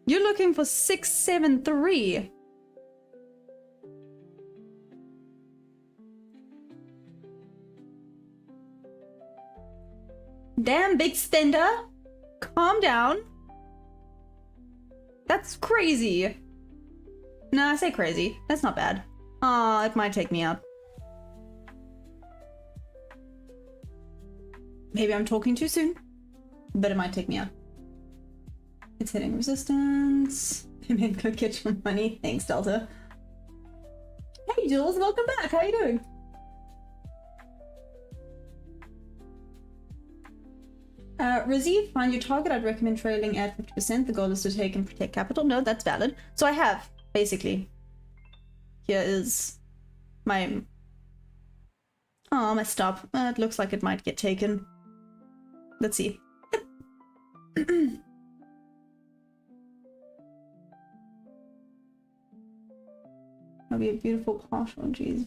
S1: You're looking for 673. Damn, big spender. Calm down. That's crazy. No, I say crazy. That's not bad. Aw, it might take me out. Maybe I'm talking too soon, but it might take me out. It's hitting resistance. Maybe go get your money. Thanks, Delta. Hey, Jules, welcome back. How you doing? Rizzy, find your target. I'd recommend trailing at 50%. The goal is to take and protect capital. No, that's valid. So I have, basically. Here is my... Oh, my stop. It looks like it might get taken. Let's see. That'd be a beautiful partial, jeez.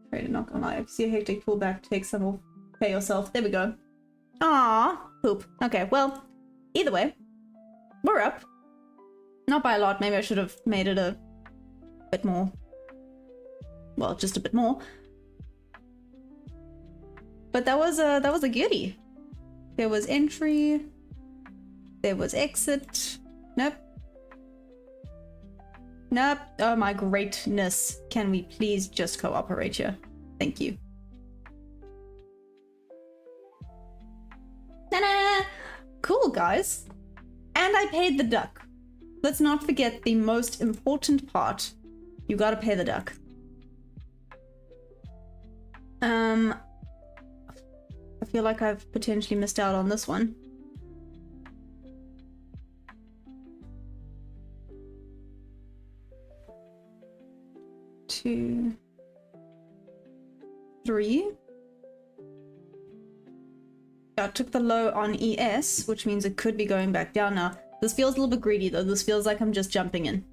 S1: Afraid I'm not gonna lie. If you see a hectic pullback, take some off. Pay yourself. There we go. Aww, poop. Okay, well, either way, we're up. Not by a lot. Maybe I should have made it a bit more. Well, just a bit more. But that was a goodie. There was entry. There was exit. Nope. Nope. Oh my greatness. Can we please just cooperate here? Thank you. Ta-da! Cool, guys. And I paid the duck. Let's not forget the most important part. You gotta pay the duck. I feel like I've potentially missed out on this one. 2, 3. I took the low on ES, which means it could be going back down now. This feels a little bit greedy though. This feels like I'm just jumping in.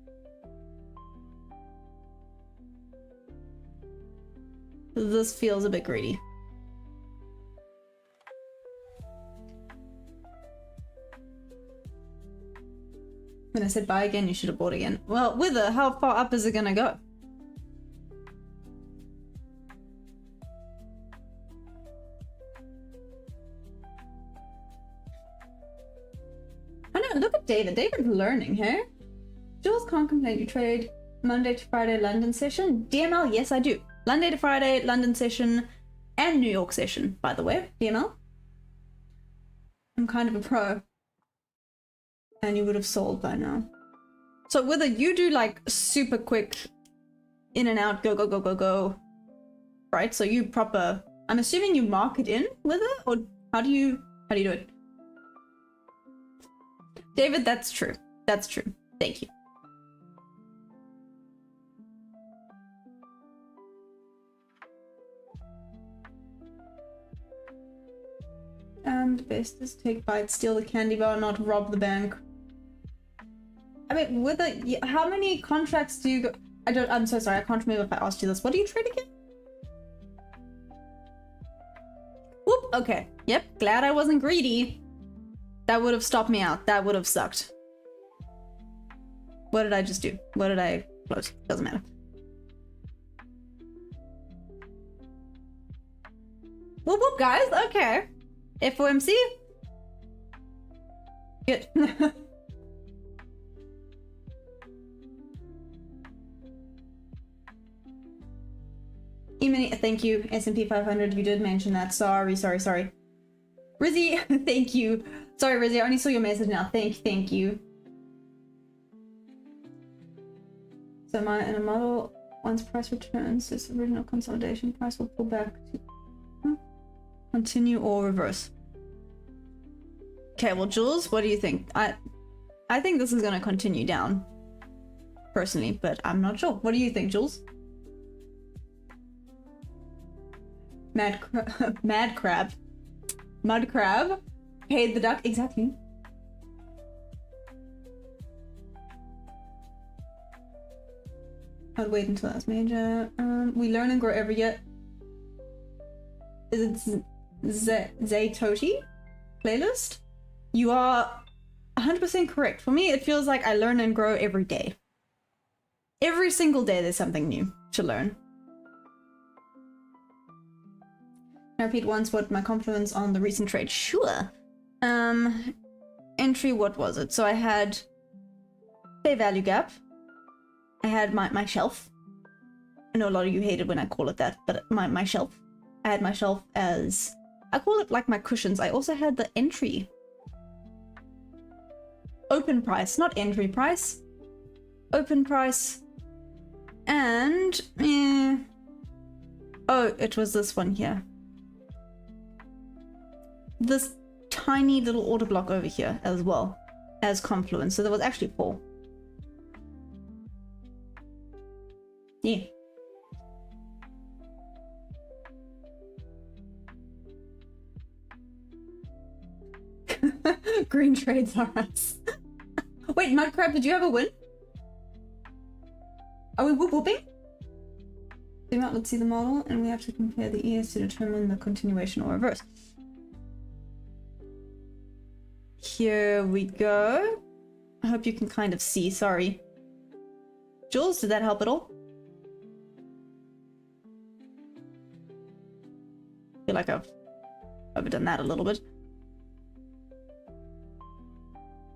S1: This feels a bit greedy. When I said buy again, you should have bought again. Well, Wither, how far up is it gonna go? I know, look at David. David's learning, hey? Jules can't complain. You trade Monday to Friday London session? DML, yes I do. Monday to Friday London session and New York session, by the way. DML. I'm kind of a pro. And you would have sold by now. So whether you do like super quick in and out, go, go, go, go, go, right? So you proper, I'm assuming you mark it in with it, or how do you do it? David, that's true. That's true. Thank you. And best is take bites, steal the candy bar, not rob the bank. I mean, with a, how many contracts do you go? I'm so sorry, I can't remember if I asked you this. What do you trade again? Whoop, okay. Yep, glad I wasn't greedy. That would have stopped me out. That would have sucked. What did I just do? What did I close? Doesn't matter. Whoop whoop, guys. Okay. FOMC. Good. Thank you. S&P 500. You did mention that. Sorry. Rizzy, thank you. Sorry, Rizzy. I only saw your message now. Thank you. So in a model, once price returns, this original consolidation price will pull back to continue or reverse. Okay, well, Jules, what do you think? I think this is going to continue down, personally, but I'm not sure. What do you think, Jules? Mad crab. Mud crab. Paid the duck, exactly. I'd wait until that's major. We learn and grow every year. Is it Zaytoti playlist? You are 100% correct. For me, it feels like I learn and grow every day. Every single day there's something new to learn. I repeat once what my confluence on the recent trade. Sure. Entry, what was it? So I had fair value gap. I had my shelf. I know a lot of you hate it when I call it that, but my shelf. I had my shelf as, I call it like my cushions. I also had the entry. Open price, not entry price. Open price. And, oh, it was this one here. This tiny little order block over here as well as confluence. So there was actually 4. Yeah. Green trades are us. Wait, Mudcrab, did you have a win? Are we whoop whooping? Zoom out, let's see the model, and we have to compare the ES to determine the continuation or reverse. Here we go. I hope you can kind of see, sorry. Jules, did that help at all? I feel like I've overdone that a little bit.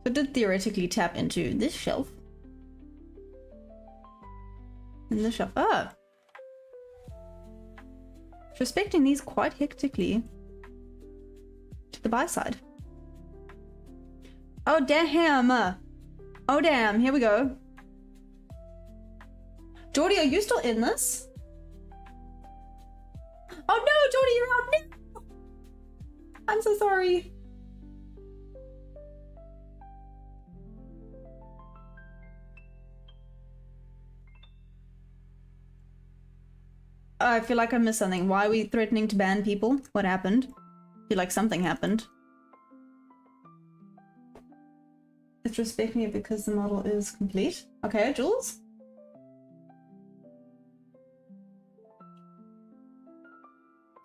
S1: So it did theoretically tap into this shelf. And this shelf. Ah! Respecting these quite hectically to the buy side. Oh damn! Oh damn, here we go. Jordy, are you still in this? Oh no, Jordy, you're out now! I'm so sorry. I feel like I missed something. Why are we threatening to ban people? What happened? I feel like something happened. It's respecting it because the model is complete. Okay, Jules?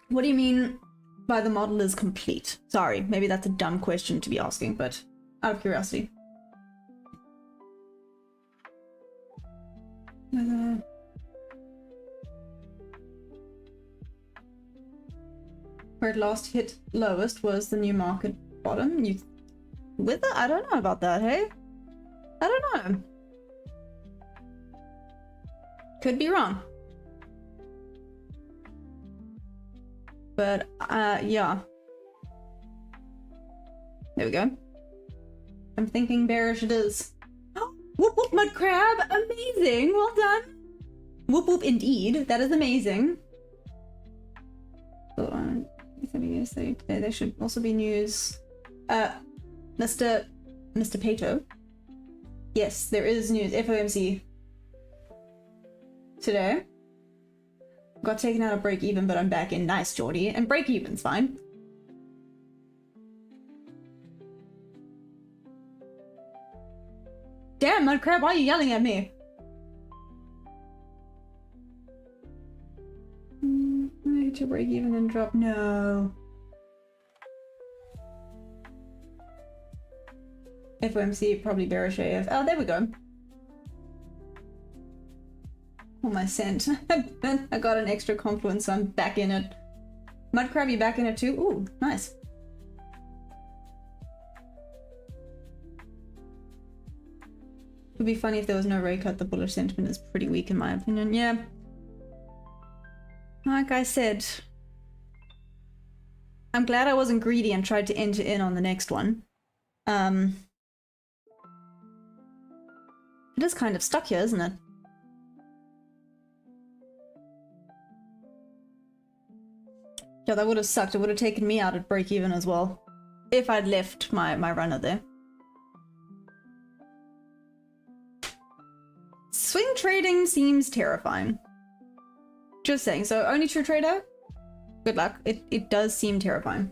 S1: What do you mean by the model is complete? Sorry, maybe that's a dumb question to be asking, but out of curiosity. Where it last hit lowest was the new market bottom. You with it? I don't know about that, hey? I don't know. Could be wrong. But, yeah. There we go. I'm thinking bearish it is. Whoop whoop mud crab! Amazing! Well done! Whoop whoop indeed. That is amazing. So, there should also be news. Mr. Pato. Yes, there is news. FOMC. Today. Got taken out of break even, but I'm back in. Nice, Geordie. And break even's fine. Damn, Mudcrab, why are you yelling at me? I hit your break even and drop. No. FOMC, probably bearish AF. Oh, there we go. Oh, my cent. I got an extra confluence, so I'm back in it. Mudcrab, you back in it too? Ooh, nice. It would be funny if there was no rate cut. The bullish sentiment is pretty weak in my opinion. Yeah. Like I said, I'm glad I wasn't greedy and tried to enter in on the next one. It is kind of stuck here, isn't it? Yeah, that would have sucked. It would have taken me out at break even as well. If I'd left my runner there. Swing trading seems terrifying. Just saying. So only true trader? Good luck. It does seem terrifying.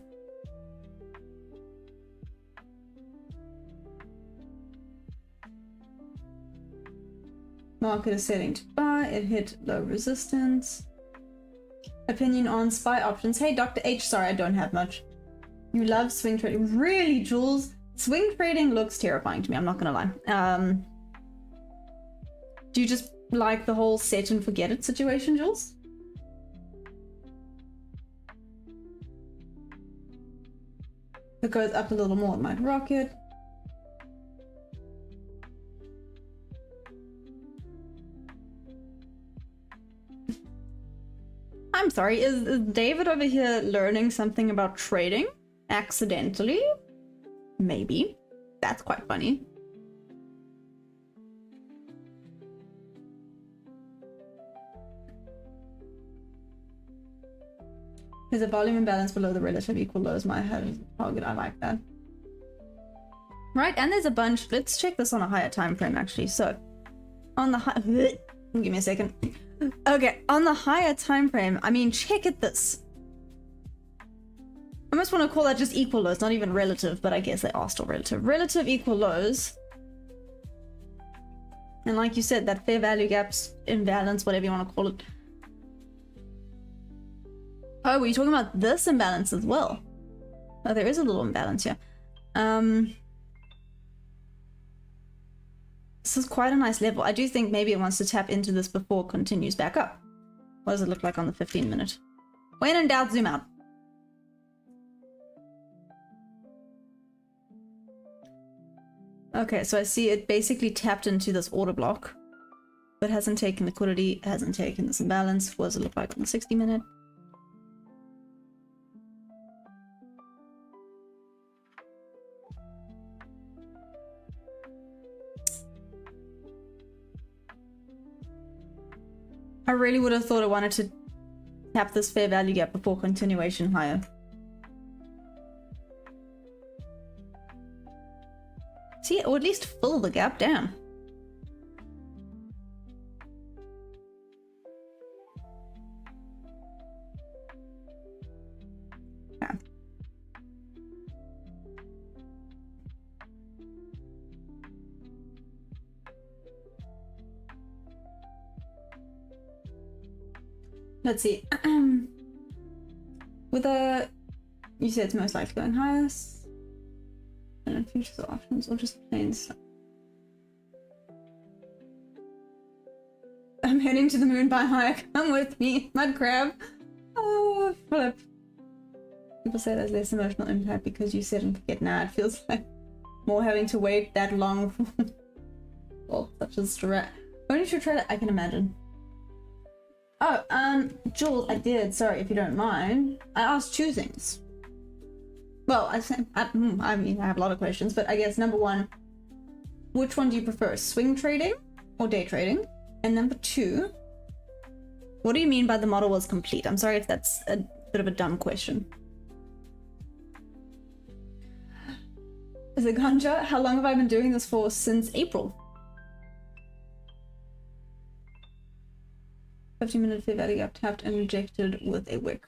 S1: Market is setting to buy. It hit low resistance. Opinion on SPY options. Hey, Dr. H. Sorry, I don't have much. You love swing trading. Really, Jules? Swing trading looks terrifying to me. I'm not gonna lie. Do you just like the whole set and forget it situation, Jules? If it goes up a little more, it might rocket. I'm sorry, is David over here learning something about trading? Accidentally? Maybe. That's quite funny. There's a volume imbalance below the relative equal lows. My head is target. I like that. Right, and there's a bunch. Let's check this on a higher time frame actually. So on the high give me a second. Okay, on the higher time frame, I mean, check at this. I almost want to call that just equal lows, not even relative, but I guess they are still relative. Relative equal lows. And like you said, that fair value gaps, imbalance, whatever you want to call it. Oh, were you talking about this imbalance as well? Oh, there is a little imbalance here. This is quite a nice level. I do think maybe it wants to tap into this before it continues back up. What does it look like on the 15-minute? When in doubt, zoom out. Okay, so I see it basically tapped into this order block, but hasn't taken liquidity, hasn't taken this imbalance. What does it look like on the 60-minute? I really would have thought I wanted to tap this fair value gap before continuation higher. See, or at least fill the gap down. Yeah. Let's see. With a, you said it's most likely going higher. And futures or options, or just plain stuff. I'm heading to the moon by higher. Come with me, mud crab. Oh, flip. People say there's less emotional impact because you sit and forget. Nah, it feels like more having to wait that long for well, such as strat. When you should try that, I can imagine. Oh, Jules, I did. Sorry if you don't mind. I asked two things. Well, I mean, I have a lot of questions, but I guess number one, which one do you prefer, swing trading or day trading? And number two, what do you mean by the model was complete? I'm sorry if that's a bit of a dumb question. Is it ganja? How long have I been doing this for? Since April. 15-minute fair value gap tapped and rejected with a wick.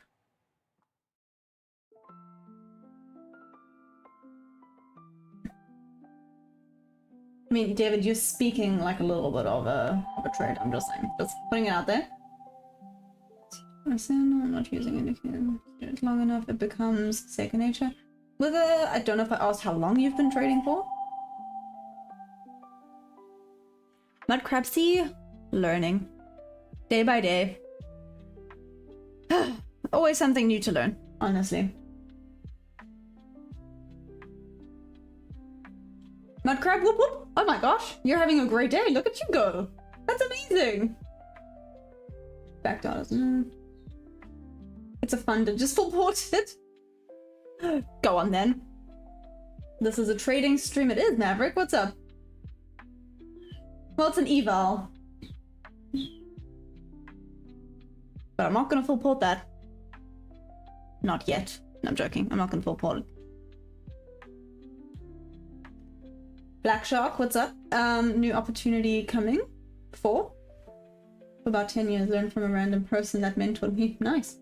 S1: I mean, David, you're speaking like a little bit of a trade. I'm just saying, just putting it out there. I'm not using indicator long enough, it becomes second nature. Whether I don't know if I asked how long you've been trading for. Mud crabsy, learning. Day by day. Always something new to learn, honestly. Mud crab, whoop whoop! Oh my gosh, you're having a great day. Look at you go. That's amazing. Back down. It's a fun to just full portrait. Go on then. This is a trading stream. It is, Maverick. What's up? Well, it's an eval. But I'm not gonna full port that. Not yet. No, I'm joking. I'm not gonna full port it. Black Shark, what's up? New opportunity coming. For about 10 years, learned from a random person that mentored me. Nice.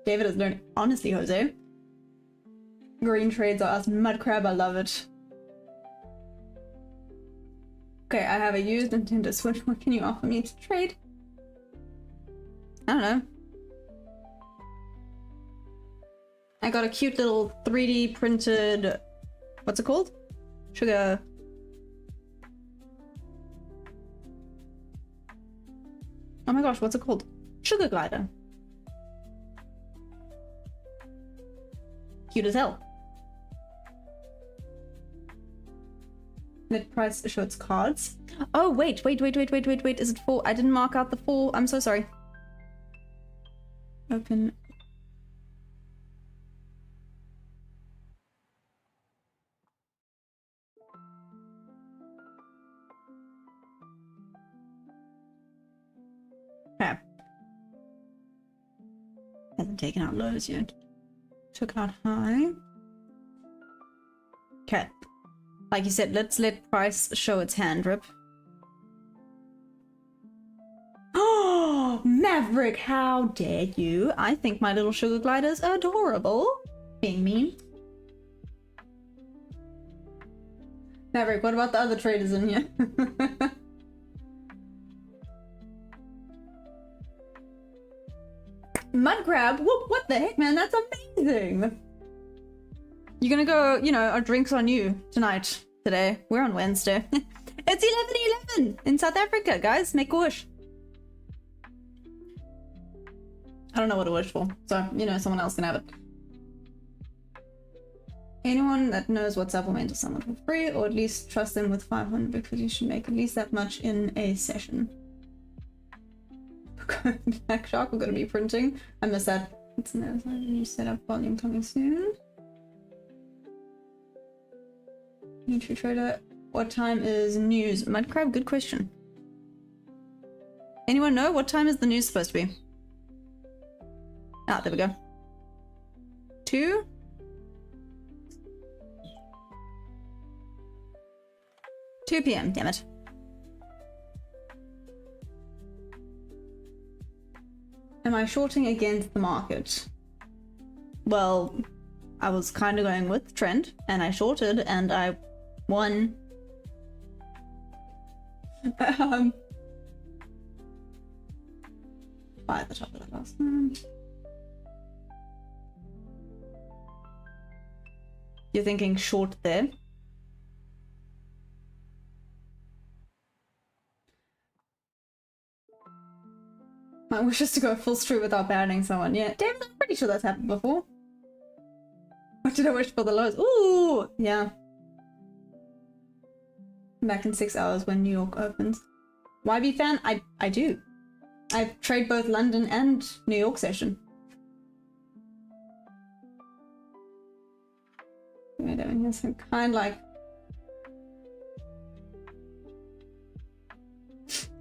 S1: David has learned, honestly, Jose. Green trades are us. Mud crab, I love it. Okay, I have a used Nintendo Switch. What can you offer me to trade? I don't know. I got a cute little 3D printed... What's it called? Sugar... Oh my gosh, what's it called? Sugar glider. Cute as hell. Net price shows cards. Oh, wait. Is it 4? I didn't mark out the 4. I'm so sorry. Open. Okay. Hasn't taken out lows yet. Took out high. Okay. Like you said, let's let price show its hand, Rip. Oh, Maverick, how dare you? I think my little sugar glider's adorable. Being mean. Maverick, what about the other traders in here? Mud crab? Whoop, what the heck, man? That's amazing! You're gonna go, you know, our drinks on you tonight, today. We're on Wednesday. It's 11:11 in South Africa, guys. Make a wish. I don't know what to wish for, so, you know, someone else can have it. Anyone that knows what supplement to someone for free, or at least trust them with 500, because you should make at least that much in a session. Black Shark, we're gonna be printing. I missed that. It's no new setup volume coming soon. Nutri Trader, what time is news? Mudcrab, good question. Anyone know what time is the news supposed to be? Ah, there we go. 2 p.m, damn it. Am I shorting against the market? Well, I was kind of going with trend, and I shorted, and I won. Buy at the top of the last one. You're thinking short there? My wish is to go full street without banning someone. Yeah, damn, I'm pretty sure that's happened before. What did I wish for the lows? Ooh, yeah. Back in 6 hours when New York opens. YB fan? I do. I trade both London and New York session. We're doing this kind of like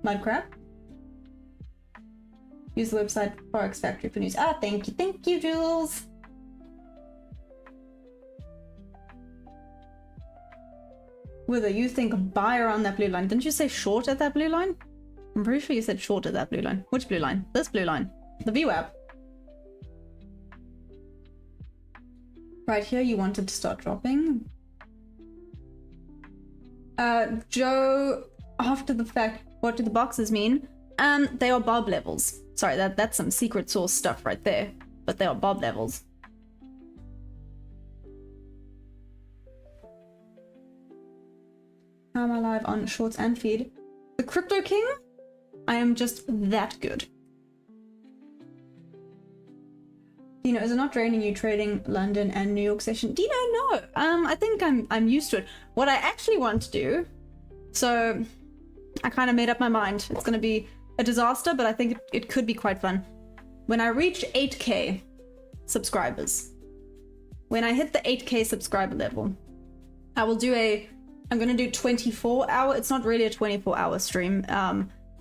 S1: mud crab. Use the website Forex Factory for news. Ah, thank you, Jules. Whether you think buy around that blue line. Didn't you say short at that blue line? I'm pretty sure you said short at that blue line. Which blue line? This blue line. The VWAP. Right here, you wanted to start dropping. Joe, after the fact, what do the boxes mean? They are bob levels. Sorry, that's some secret sauce stuff right there. But they are bob levels. How am I live on shorts and feed? The Crypto King? I am just that good. Dino, is it not draining you trading London and New York session? Dino, no. I think I'm used to it. What I actually want to do, so I kind of made up my mind. It's going to be a disaster, but I think it could be quite fun. When I reach 8K subscribers, when I hit the 8K subscriber level, I will do I'm going to do 24-hour. It's not really a 24-hour stream.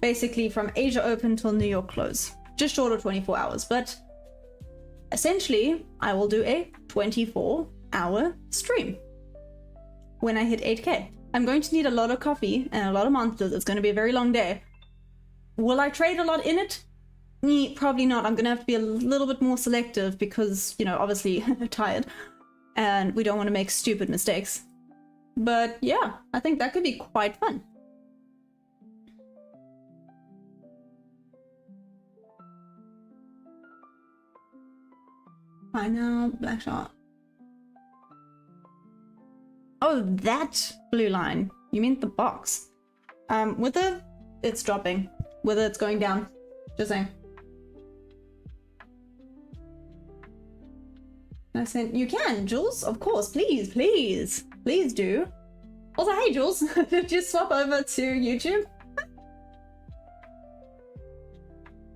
S1: Basically from Asia Open till New York close. Just short of 24 hours, but essentially I will do a 24-hour stream when I hit 8K. I'm going to need a lot of coffee and a lot of monsters. It's going to be a very long day. Will I trade a lot in it? Probably not. I'm going to have to be a little bit more selective because, you know, obviously tired and we don't want to make stupid mistakes. But yeah, I think that could be quite fun. Buy now, black shot. Oh, that blue line. You mean the box. Whether it's dropping, whether it's going down. Just saying. I said, you can, Jules. Of course, please, please. Please do. Also, hey, Jules. Did you swap over to YouTube?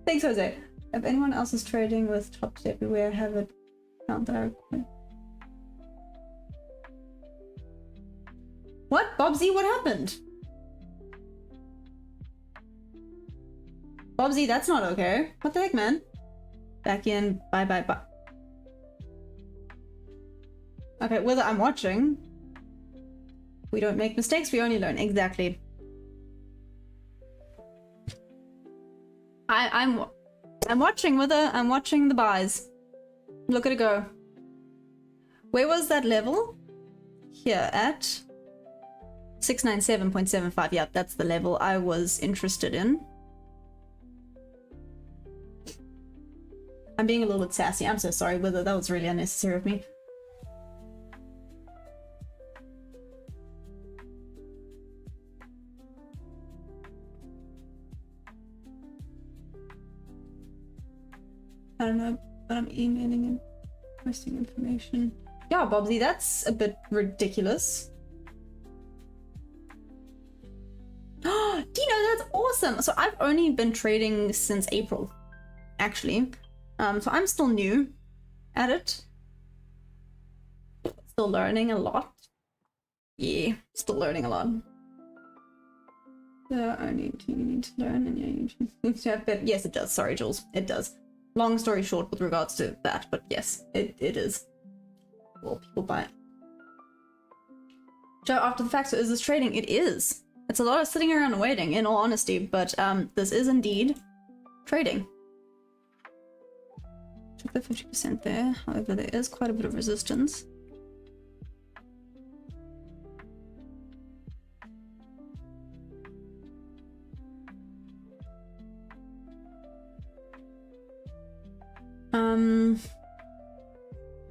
S1: Thanks, Jose. If anyone else is trading with top tip everywhere, have it count that I require. What? Bobsy, what happened? Bobsy, that's not okay. What the heck, man? Back in. Bye, bye, bye. Okay, whether I'm watching. We don't make mistakes, we only learn. Exactly. I'm watching whether I'm watching the buys. Look at it go. Where was that level? Here at 697.75. Yeah, that's the level I was interested in. I'm being a little bit sassy. I'm so sorry, whether that was really unnecessary of me. I don't know, but I'm emailing and posting information. Yeah, Bobsy, that's a bit ridiculous. Oh, Dino, that's awesome! So I've only been trading since April, actually. So I'm still new at it. Still learning a lot. Yeah, still learning a lot. So only you need to learn and you need to have better. Yes, it does. Sorry, Jules. It does. Long story short with regards to that, but yes, it is. Well, people buy it. Joe, after the fact, so is this trading? It is. It's a lot of sitting around and waiting, in all honesty, but this is indeed trading. Took the 50% there, however, there is quite a bit of resistance.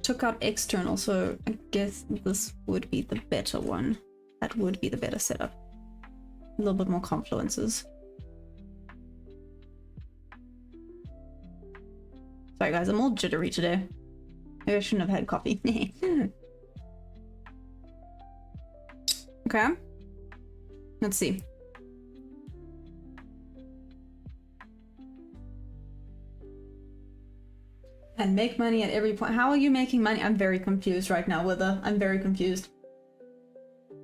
S1: Took out external, so I guess this would be the better one. That would be the better setup. A little bit more confluences. Sorry guys, I'm all jittery today. Maybe I shouldn't have had coffee. Okay. Let's see. And make money at every point. How are you making money? I'm very confused right now, Wither. I'm very confused.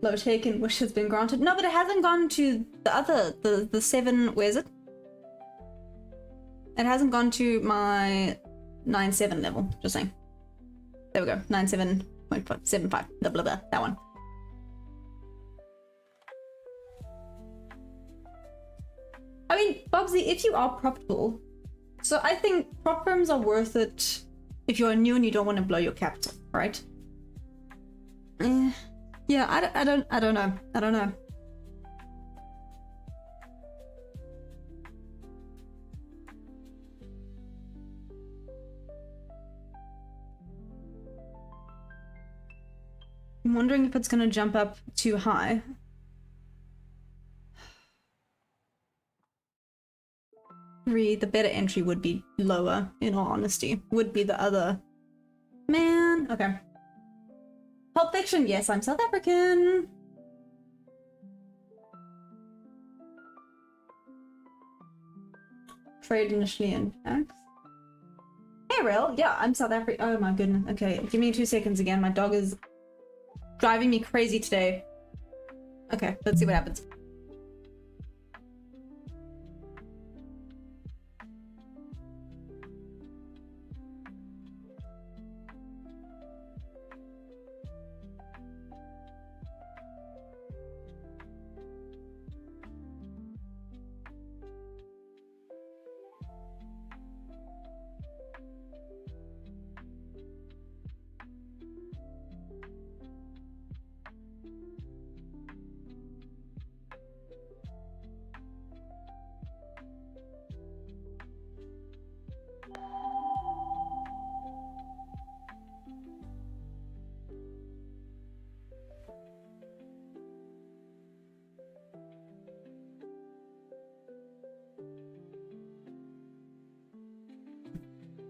S1: Low taken, wish has been granted. No, but it hasn't gone to the other, the 7, where is it? It hasn't gone to my 9.7 level, just saying. There we go, 9.7.75, blah blah blah, that one. I mean, Bobsy, if you are profitable, so I think prop firms are worth it if you're new and you don't want to blow your capital, right? Yeah, I don't know. I don't know. I'm wondering if it's gonna jump up too high. The better entry would be lower, in all honesty. Would be the other. Man, okay. Pulp Fiction, yes, I'm South African. Trade initially in tax. Hey, Rail, yeah, I'm South African. Oh my goodness. Okay, give me 2 seconds again. My dog is driving me crazy today. Okay, let's see what happens.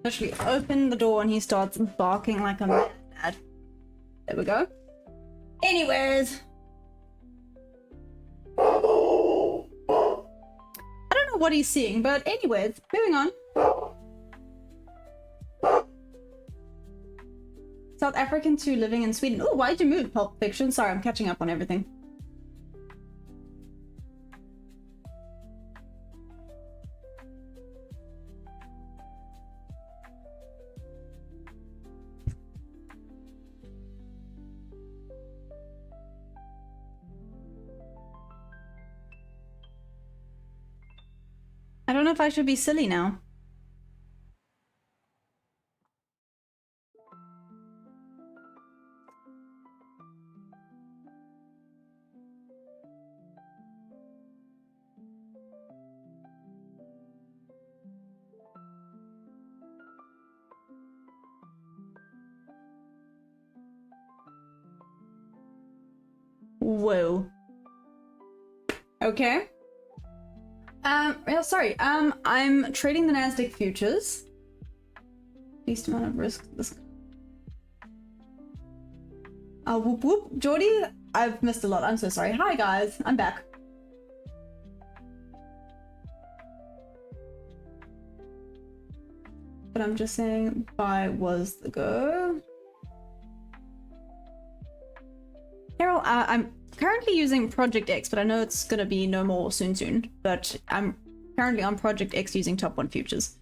S1: Literally open the door and he starts barking like a mad. There we go. Anyways. I don't know what he's seeing, but anyways, moving on. South African to living in Sweden. Oh, why'd you move, Pulp Fiction? Sorry, I'm catching up on everything. I don't know if I should be silly now. Whoa. Okay. Yeah, sorry. I'm trading the Nasdaq futures. Least amount of risk. This. Whoop whoop. Geordie, I've missed a lot. I'm so sorry. Hi guys, I'm back. But I'm just saying, buy was the go. Carol, I'm currently using Project X, but I know it's gonna be no more soon. But I'm currently on Project X using top 1 futures.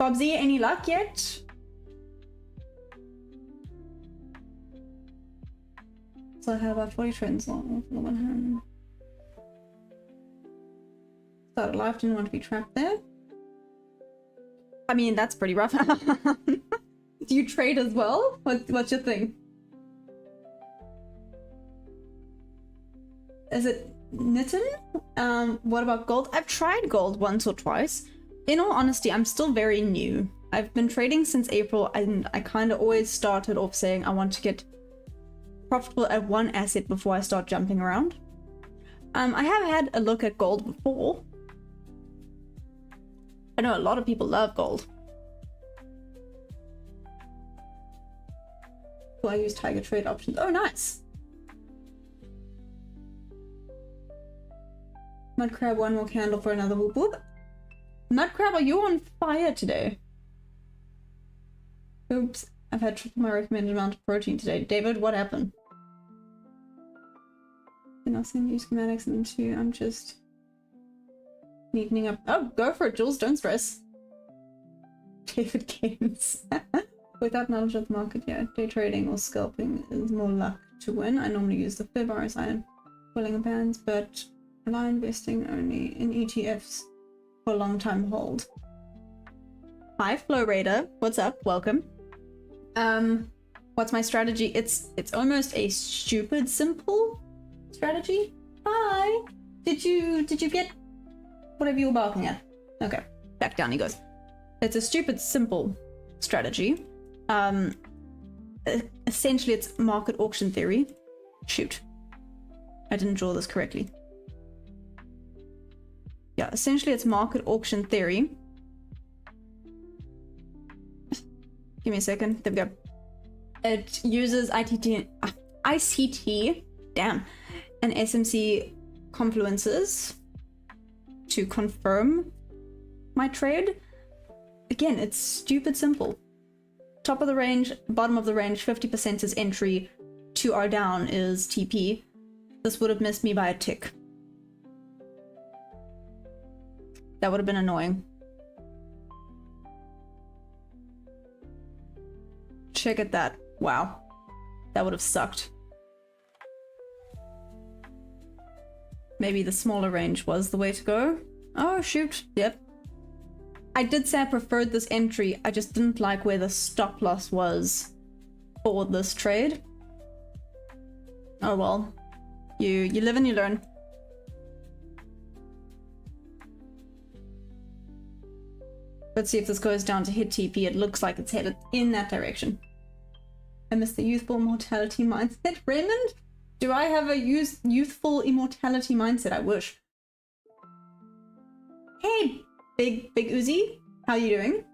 S1: Bobsy, any luck yet? So I have about 40 trends on the one hand. Started life, didn't want to be trapped there. I mean, that's pretty rough. Do you trade as well? What's your thing? Is it Nitin? What about gold? I've tried gold once or twice. In all honesty, I'm still very new. I've been trading since April, and I kind of always started off saying I want to get profitable at one asset before I start jumping around. I have had a look at gold before. I know a lot of people love gold. So I use Tiger Trade options. Oh, nice. Mudcrab, one more candle for another whoop whoop. Mudcrab, are you on fire today? Oops, I've had triple my recommended amount of protein today. David, what happened? Then I'll send you schematics and two. I'm just neatening up. Oh, go for it, Jules. Don't stress. David Games. Without knowledge of the market, yeah, day trading or scalping is more luck to win. I normally use the fib RSI and Bollinger Bands, but rely investing only in ETFs for a long time hold. Hi, Flow Raider. What's up? Welcome. What's my strategy? It's almost a stupid simple strategy. Hi. Did you get whatever you were barking at? Okay, back down he goes. It's a stupid simple strategy. Essentially it's market auction theory. Shoot, I didn't draw this correctly. Yeah, essentially it's market auction theory. Give me a second. There we go. It uses ICT, damn, and SMC confluences to confirm my trade. Again, it's stupid simple. Top of the range, bottom of the range, 50% is entry, 2R down is TP. This would have missed me by a tick. That would have been annoying. Check at that. Wow. That would have sucked. Maybe the smaller range was the way to go. Oh, shoot. Yep. I did say I preferred this entry. I just didn't like where the stop loss was for this trade. Oh well. You live and you learn. Let's see if this goes down to hit TP. It looks like it's headed in that direction. I miss the youthful mortality mindset. Raymond? Do I have a youthful immortality mindset? I wish. Hey, Big Uzi, how are you doing?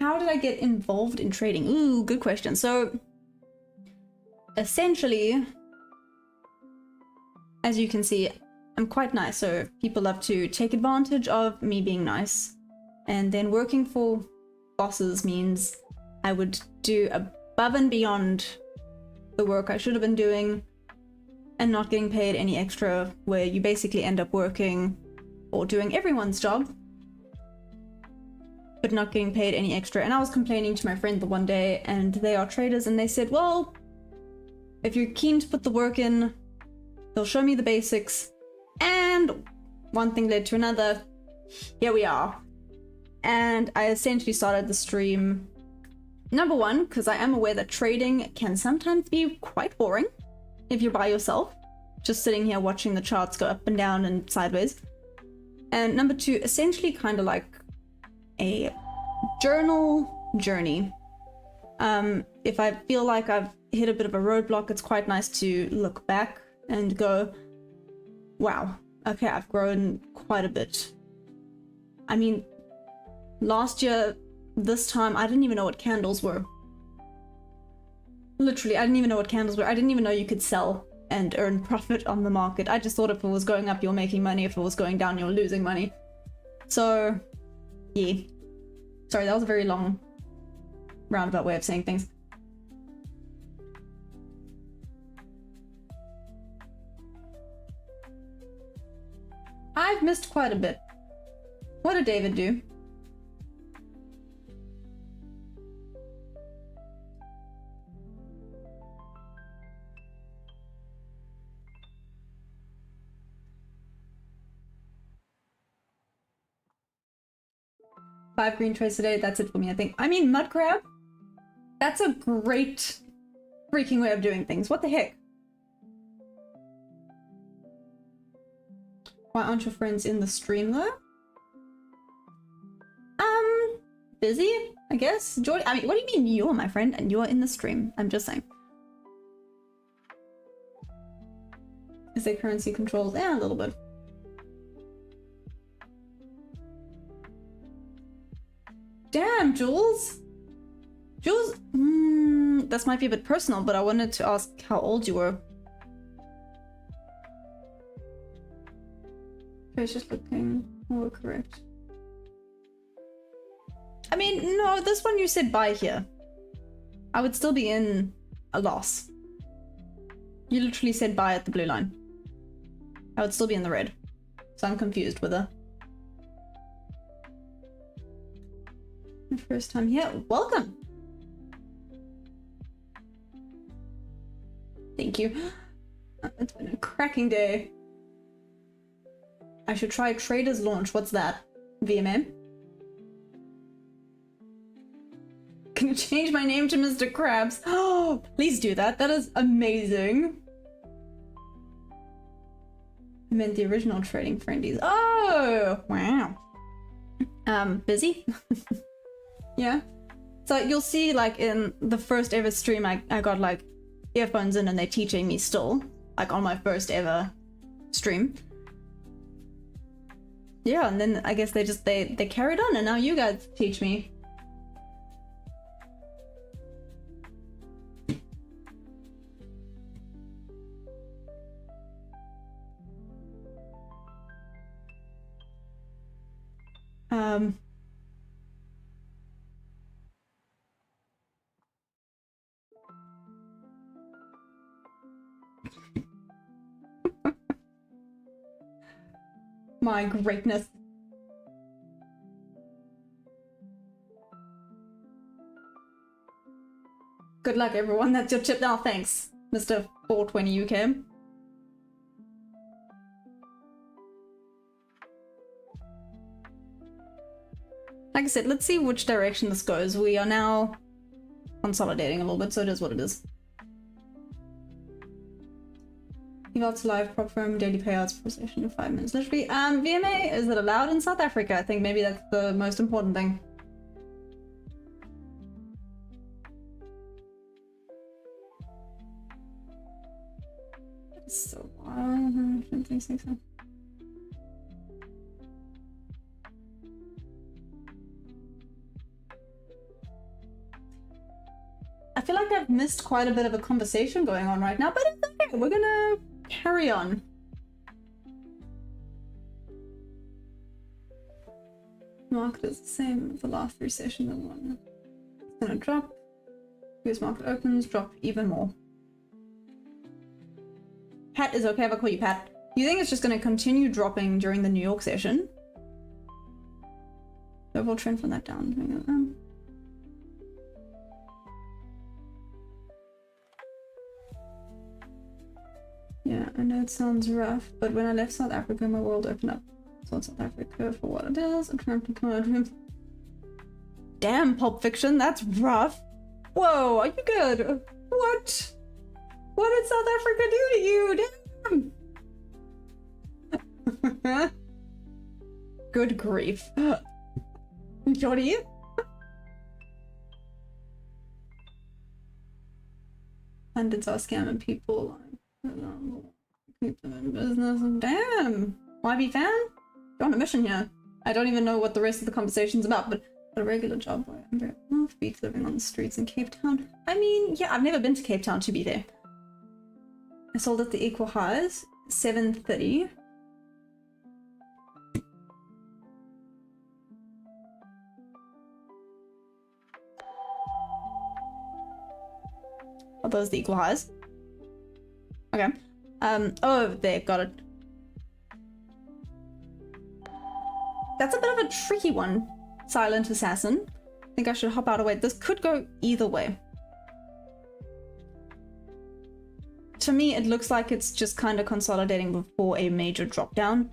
S1: How did I get involved in trading? Ooh, good question. So essentially, as you can see, I'm quite nice, so people love to take advantage of me being nice. And then working for bosses means I would do above and beyond the work I should have been doing and not getting paid any extra, where you basically end up working or doing everyone's job but not getting paid any extra. And I was complaining to my friend the one day, and they are traders, and they said, well, if you're keen to put the work in, they'll show me the basics. And one thing led to another. Here we are. And I essentially started the stream, number one, because I am aware that trading can sometimes be quite boring if you're by yourself, just sitting here watching the charts go up and down and sideways. And number two, essentially kind of like a journal journey. If I feel like I've hit a bit of a roadblock, it's quite nice to look back and go, wow, okay, I've grown quite a bit. I mean, last year, this time, I didn't even know what candles were. Literally, I didn't even know what candles were. I didn't even know you could sell and earn profit on the market. I just thought if it was going up, you're making money. If it was going down, you're losing money. So, yeah. Sorry, that was a very long, roundabout way of saying things. I've missed quite a bit. What did David do? Five green trades today, that's it for me, I think. I mean, mud crab? That's a great freaking way of doing things. What the heck? Why aren't your friends in the stream though? Busy, I guess. Jordy, I mean, what do you mean you're my friend and you're in the stream? I'm just saying. Is there currency controls? Yeah, a little bit. Damn, Jules. Jules, this might be a bit personal, but I wanted to ask how old you were. Okay, it's just looking more correct. I mean, no, this one you said buy here. I would still be in a loss. You literally said buy at the blue line. I would still be in the red. So I'm confused with her. My first time here. Welcome! Thank you. It's been a cracking day. I should try Traders Launch. What's that? VMM? Can you change my name to Mr. Krabs? Oh, please do that. That is amazing. I meant the original Trading Friendies. Oh, wow. Busy? Yeah. So you'll see, like, in the first ever stream, I got, like, earphones in and they're teaching me still. Like, on my first ever stream. Yeah, and then I guess they carried on and now you guys teach me. My greatness. Good luck, everyone. That's your tip now. Thanks, Mr. 420 UK. Like I said, let's see which direction this goes. We are now consolidating a little bit, so it is what it is. Evals live prop firm daily payouts per session in 5 minutes. Literally, VMA, is it allowed in South Africa? I think maybe that's the most important thing. So, 136. feel like I've missed quite a bit of a conversation going on right now, but it's okay. We're gonna carry on. Market is the same as the last 3 sessions and one. It's gonna drop. US market opens, drop even more. Pat is okay if I call you Pat. You think it's just gonna continue dropping during the New York session? Overall trend from that down. Yeah, I know it sounds rough, but when I left South Africa, my world opened up. So South Africa for what it is. I'm trying to come out of him. Damn, Pulp Fiction, that's rough. Whoa, are you good? What? What did South Africa do to you? Damn. Good grief. Johnny? Pundits are scamming people. Keep them in business. Damn. YB fan? You're on a mission here. I don't even know what the rest of the conversation's about, but a regular job where I'm very offbeat living on the streets in Cape Town. I mean, yeah, I've never been to Cape Town, to be fair. I sold at the equal highs, 730. Are those the equal highs? Okay. Oh, there, got it. That's a bit of a tricky one, Silent Assassin. I think I should hop out of the way. This could go either way. To me, it looks like it's just kind of consolidating before a major drop down.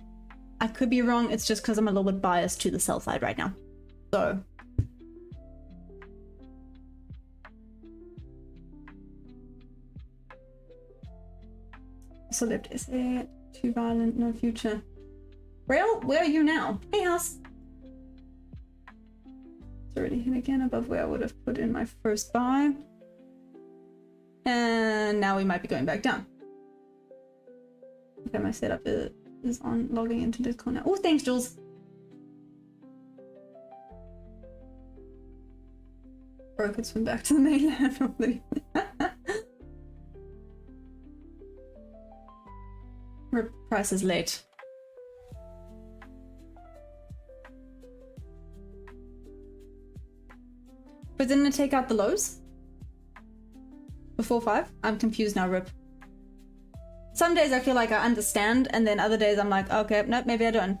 S1: I could be wrong, it's just because I'm a little bit biased to the sell side right now. So. So left SA, too violent, no future. Rail, where are you now? Hey, house. It's already hit again above where I would have put in my first buy. And now we might be going back down. Okay, my setup is on logging into Discord now. Oh, thanks, Jules. Or I could swim back to the mainland probably. Price is late. But didn't it take out the lows? Before 5? I'm confused now, Rip. Some days I feel like I understand, and then other days I'm like, okay, nope, maybe I don't.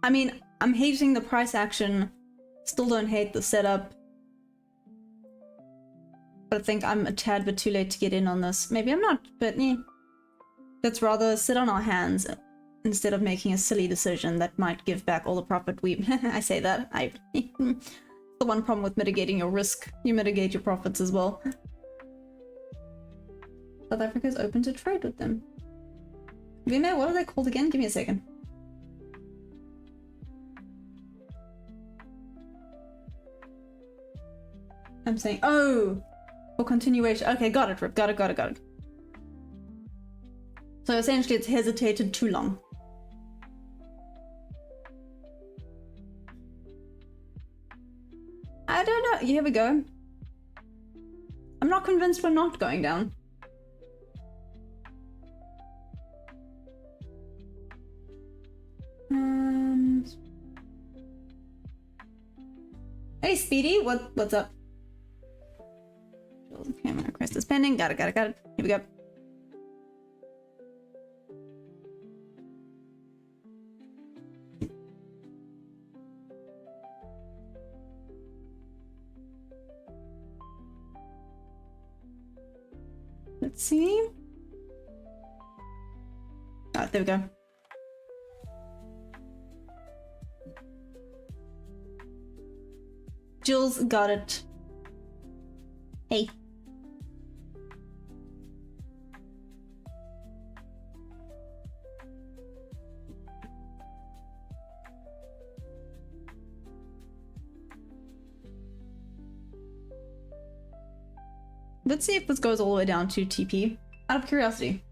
S1: I mean, I'm hating the price action, still don't hate the setup. But I think I'm a tad bit too late to get in on this. Maybe I'm not, but yeah. Let's rather sit on our hands instead of making a silly decision that might give back all the profit we... I say that. The one problem with mitigating your risk, you mitigate your profits as well. South Africa is open to trade with them. Vime, what are they called again? Give me a second. I'm saying, oh, for continuation. Okay, got it, Rip. Got it. So essentially it's hesitated too long. I don't know. Here we go. I'm not convinced we're not going down. Hey, Speedy, what's up? Payment request is pending. Got it. Here we go. Let's see. Ah, there we go. Jules got it. Hey. Let's see if this goes all the way down to TP. Out of curiosity.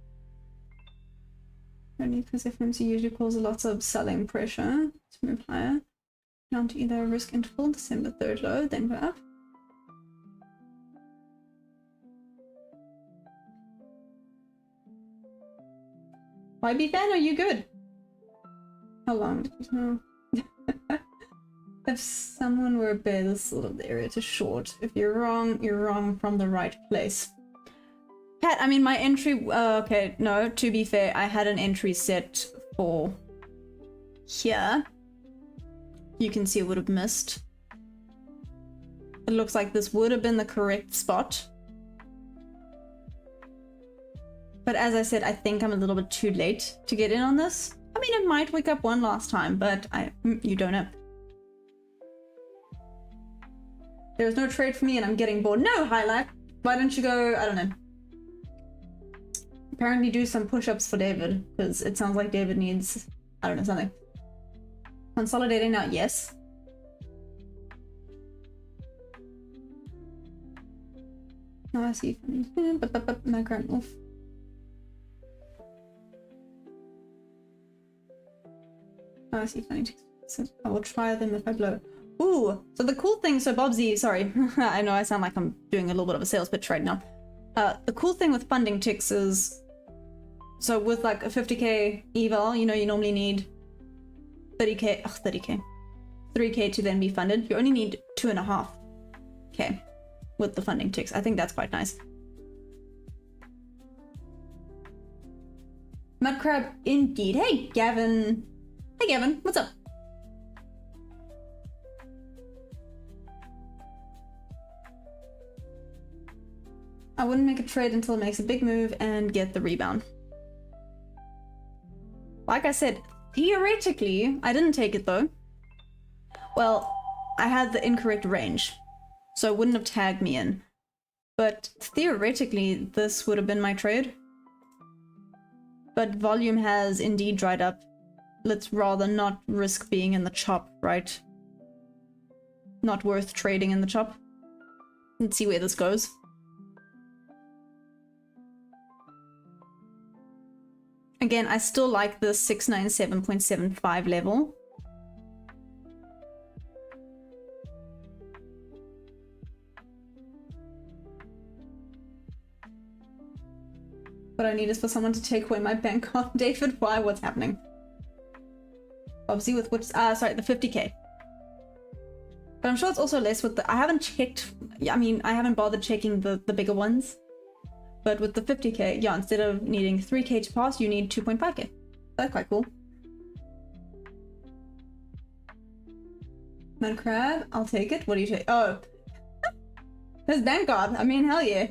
S1: Only because FOMC usually causes lots of selling pressure to move higher. Down to either a risk interval, December 3rd low, then go up. YB fan, are you good? How long did you know? If someone were a bear, this sort of the area to short. If you're wrong from the right place. Pat, I mean, my entry, okay, no, to be fair, I had an entry set for here. You can see it would have missed. It looks like this would have been the correct spot. But as I said, I think I'm a little bit too late to get in on this. I mean, it might wake up one last time, but you don't know. There is no trade for me and I'm getting bored. No, Highlight. Why don't you go, I don't know. Apparently do some push-ups for David, because it sounds like David needs, I don't know, something. Consolidating now, yes. No, I see. My current move. Oh, I see funny. So I will try them if I blow. Ooh, so the cool thing, so Bobsy, sorry, I know I sound like I'm doing a little bit of a sales pitch right now. The cool thing with funding ticks is, so with like a 50k eval, you know, you normally need 30k, 3k to then be funded. You only need 2.5k with the funding ticks. I think that's quite nice. Mudcrab, indeed. Hey, Gavin. Hey, Gavin, what's up? I wouldn't make a trade until it makes a big move and get the rebound. Like I said, theoretically, I didn't take it though. Well, I had the incorrect range, so it wouldn't have tagged me in. But theoretically, this would have been my trade. But volume has indeed dried up. Let's rather not risk being in the chop, right? Not worth trading in the chop. Let's see where this goes. Again, I still like the 697.75 level. What I need is for someone to take away my bank card. David, why? What's happening? Obviously with which, sorry, the 50k. But I'm sure it's also less with the, I haven't checked, I mean, I haven't bothered checking the bigger ones. But with the 50k, yeah, instead of needing 3k to pass, you need 2.5k. That's quite cool. Mud crab, I'll take it. What do you take? Oh, there's Vanguard. I mean, hell yeah.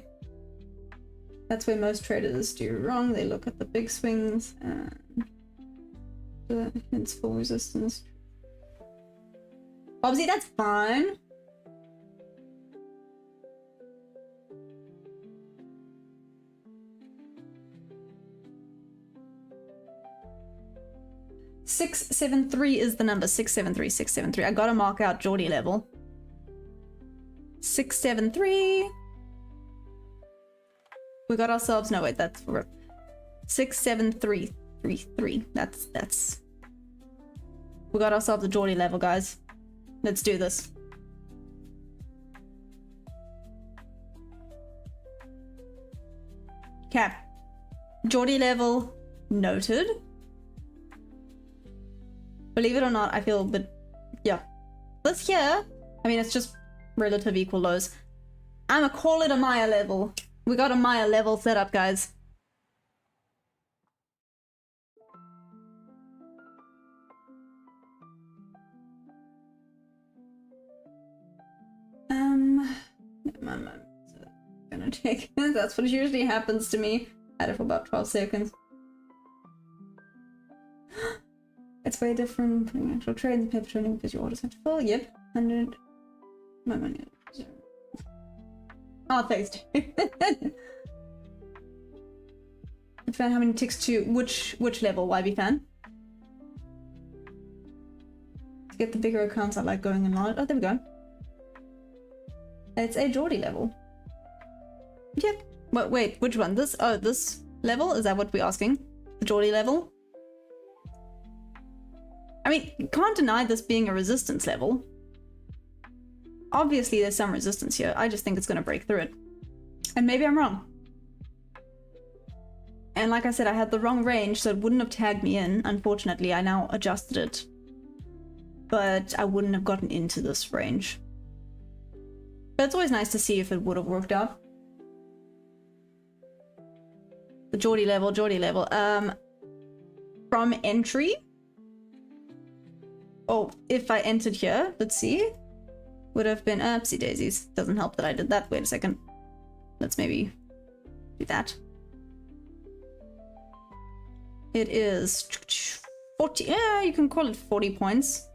S1: That's where most traders do wrong. They look at the big swings and it's full resistance. Obviously, that's fine. $673 is the number. 673, 673. I gotta mark out Geordie level. 673. We got ourselves, no wait, that's 67333. That's we got ourselves a Geordie level, guys. Let's do this. Okay. Geordie level noted. Believe it or not, I feel a bit, yeah. This here, I mean, it's just relative equal lows. I'ma call it a Maya level. We got a Maya level set up, guys. I'm gonna take it. That's what usually happens to me. I had it for about 12 seconds. It's way different from actual trade and paper trading because your orders have to fill. Yep, 100. My money. Oh, thanks. Fan, how many ticks to which level? YB fan. To get the bigger accounts, I like going in large. Oh, there we go. It's a Geordie level. Yep. Wait, which one? This? Oh, this level? Is that what we're asking? The Geordie level? I mean, you can't deny this being a resistance level. Obviously, there's some resistance here. I just think it's going to break through it. And maybe I'm wrong. And like I said, I had the wrong range, so it wouldn't have tagged me in. Unfortunately, I now adjusted it. But I wouldn't have gotten into this range. But it's always nice to see if it would have worked out. The Geordie level, Geordie level. From entry. Oh, if I entered here, let's see. Would have been oopsie daisies. Doesn't help that I did that. Wait a second. Let's maybe do that. It is 40. Yeah, you can call it 40 points.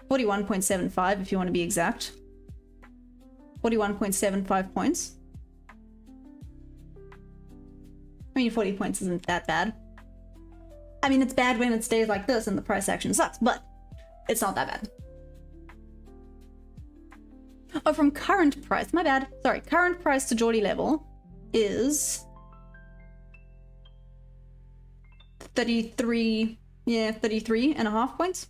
S1: 41.75 if you want to be exact. 41.75 points. I mean, 40 points isn't that bad. I mean, it's bad when it stays like this and the price action sucks, but it's not that bad. Oh, from current price, my bad. Sorry, current price to Geordie level is 33, yeah, 33.5 points.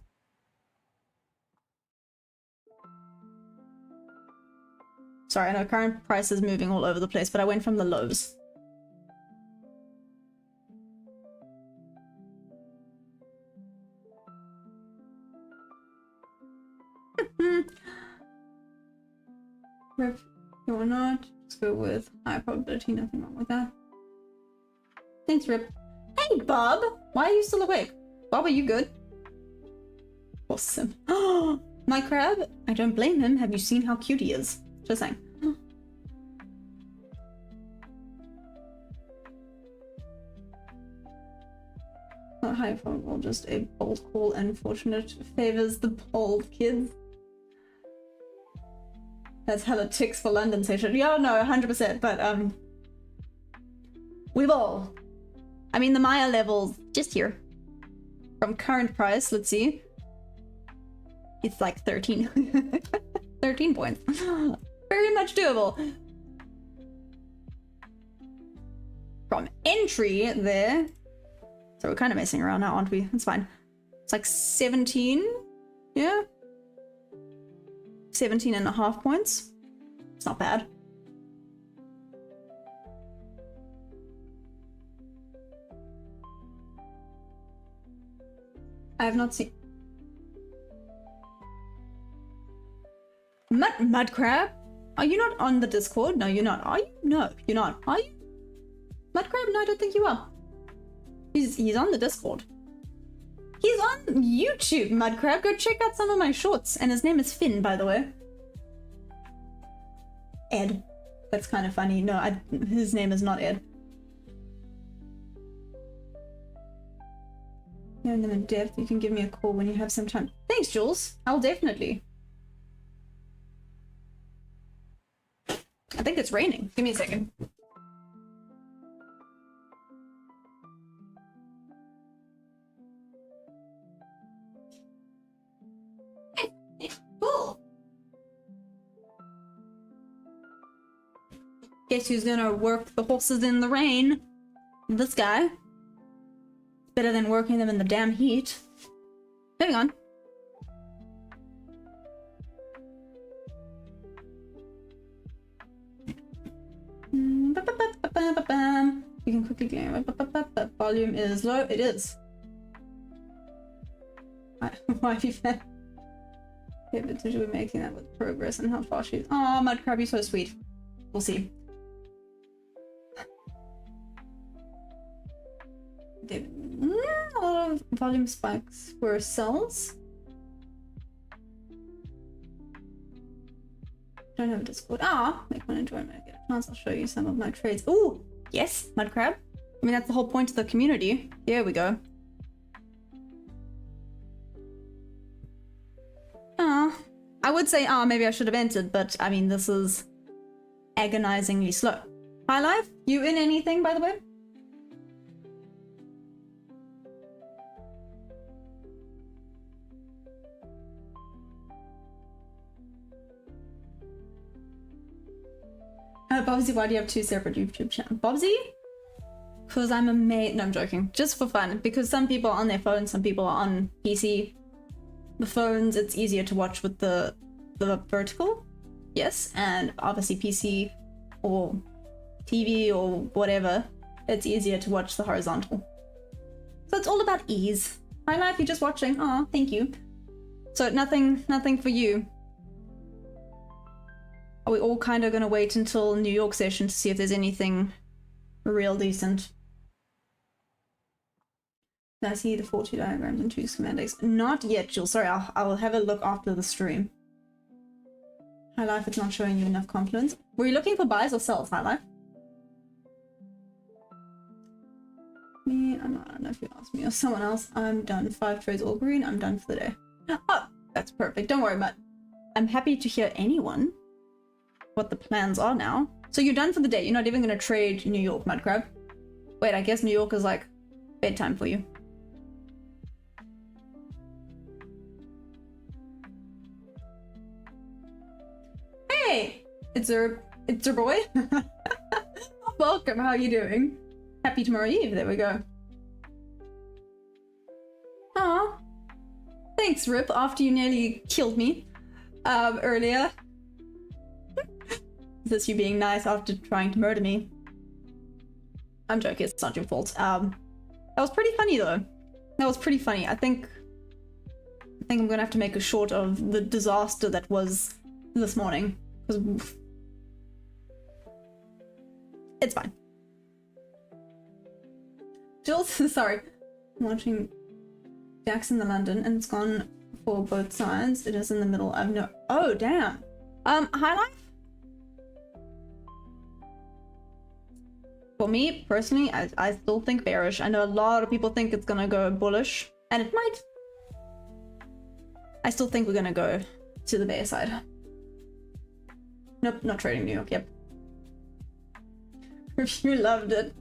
S1: Sorry, I know current price is moving all over the place, but I went from the lows. Rip, or not. Let's go with high probability, nothing wrong with that. Thanks, Rip. Hey, Bob! Why are you still awake? Bob, are you good? Awesome. Oh, my crab? I don't blame him. Have you seen how cute he is? Just saying. Not high probable, just a bold call. Unfortunate favors the bold kids. That's hella ticks for London session. Yeah, no, 100%. But we've all. I mean, the Maya levels just here. From current price, let's see. It's like 13. 13 points. Very much doable. From entry there. So we're kind of messing around now, aren't we? It's fine. It's like 17. Yeah. 17.5 points. It's not bad. I have not seen... Mud Crab? Are you not on the Discord? No, you're not. Are you? No, you're not. Are you? Mud Crab? No, I don't think you are. He's on the Discord. He's on YouTube, Mud Crab. Go check out some of my shorts. And his name is Finn, by the way. Ed. That's kind of funny. No, his name is not Ed. Knowing them in depth, you can give me a call when you have some time. Thanks, Jules. I'll definitely. I think it's raining. Give me a second. Cool. Guess who's gonna work the horses in the rain? This guy. Better than working them in the damn heat. Moving on. You can quickly go. Volume is low. It is. Why have you found? Yeah, but we're making that with progress and how far she's. Oh, Mud Crab, you're so sweet. We'll see. A lot of volume spikes were sells. Don't have a Discord. Ah, make one enjoyment. I get a chance. I'll show you some of my trades. Ooh, yes, Mud Crab. I mean, that's the whole point of the community. There we go. I would say, maybe I should have entered, but I mean, this is agonizingly slow. Hi, Life. You in anything, by the way? Bobsy, why do you have two separate YouTube channels? Bobsy? Because I'm a mate. No, I'm joking. Just for fun. Because some people are on their phone, some people are on PC. The phones, it's easier to watch with the vertical. Yes, and obviously PC or TV or whatever, it's easier to watch the horizontal. So it's all about ease. My life, you're just watching. Oh, thank you. So nothing for you. Are we all kind of gonna wait until New York session to see if there's anything real decent? Did I see the 40 diagrams and 2 schematics? Not yet, Jill. Sorry, I'll have a look after the stream. High Life, it's not showing you enough confidence. Were you looking for buys or sells, High Life? Me, I don't know if you asked me or someone else. I'm done. 5 trades all green. I'm done for the day. Oh, that's perfect. Don't worry about it. I'm happy to hear anyone what the plans are now. So you're done for the day. You're not even going to trade New York, Mudcrab. Wait, I guess New York is like bedtime for you. Hey, it's your boy. Welcome. How are you doing? Happy tomorrow Eve. There we go. Aw. Thanks, Rip. After you nearly killed me earlier. Is this you being nice after trying to murder me? I'm joking. It's not your fault. That was pretty funny though. That was pretty funny. I think I'm gonna have to make a short of the disaster that was this morning. Because it's fine. Jules, sorry. I'm watching Jackson the London and it's gone for both sides. It is in the middle. I've no. Oh damn. High Life. For me personally, I still think bearish. I know a lot of people think it's gonna go bullish, and it might. I still think we're gonna go to the bear side. Nope, not trading New York. Yep. You loved it.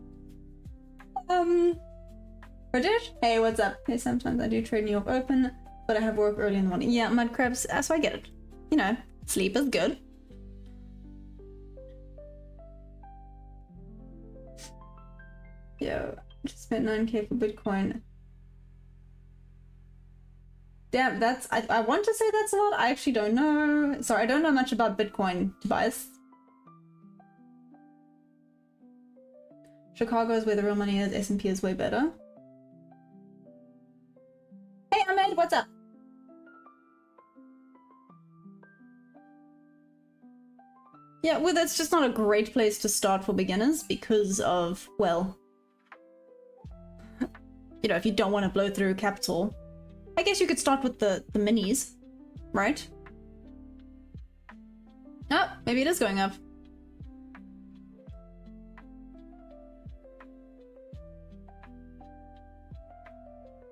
S1: British? Hey, what's up? Hey, sometimes I do trade New York open, but I have work early in the morning. Yeah, Mudcrabs, so I get it. You know, sleep is good. Yo, just spent 9k for Bitcoin. Damn, that's... I want to say that's a lot. I actually don't know. Sorry, I don't know much about Bitcoin, Tobias. Chicago is where the real money is. S&P is way better. Hey, Ahmed, what's up? Yeah, well, that's just not a great place to start for beginners because of, well... You know, if you don't want to blow through capital, I guess you could start with the minis, right? Oh, maybe it is going up.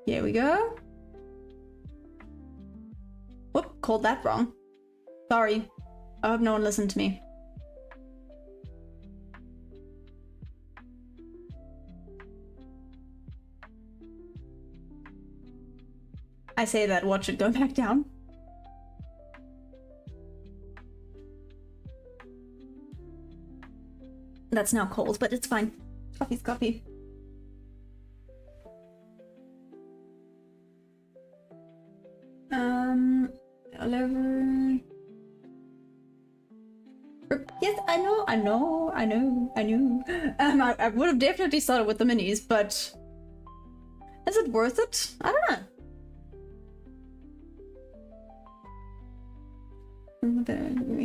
S1: Here we go. Whoop, called that wrong. Sorry. I hope no one listened to me. I say that, watch it go back down. That's now cold, but it's fine. Coffee's coffee. Yes, I know. I would have definitely started with the minis, but is it worth it? I don't know.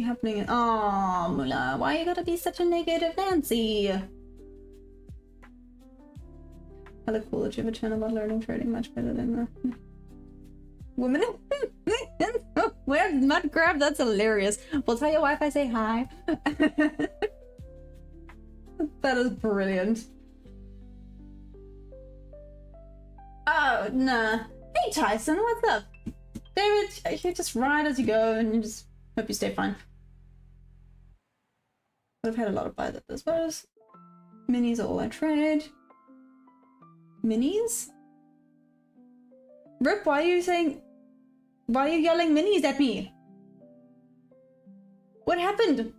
S1: Happening in Mula, why you gotta be such a negative Nancy? I look cool that you have a channel about learning trading much better than the women. Where's Mudcrab? That's hilarious. Well, tell your wife I say hi. That is brilliant. Oh, nah. Hey, Tyson, what's up? David, you just ride as you go and you just hope you stay fine. I've had a lot of buys at this. What minis are all I trade. Minis? Rip, why are you yelling minis at me? What happened?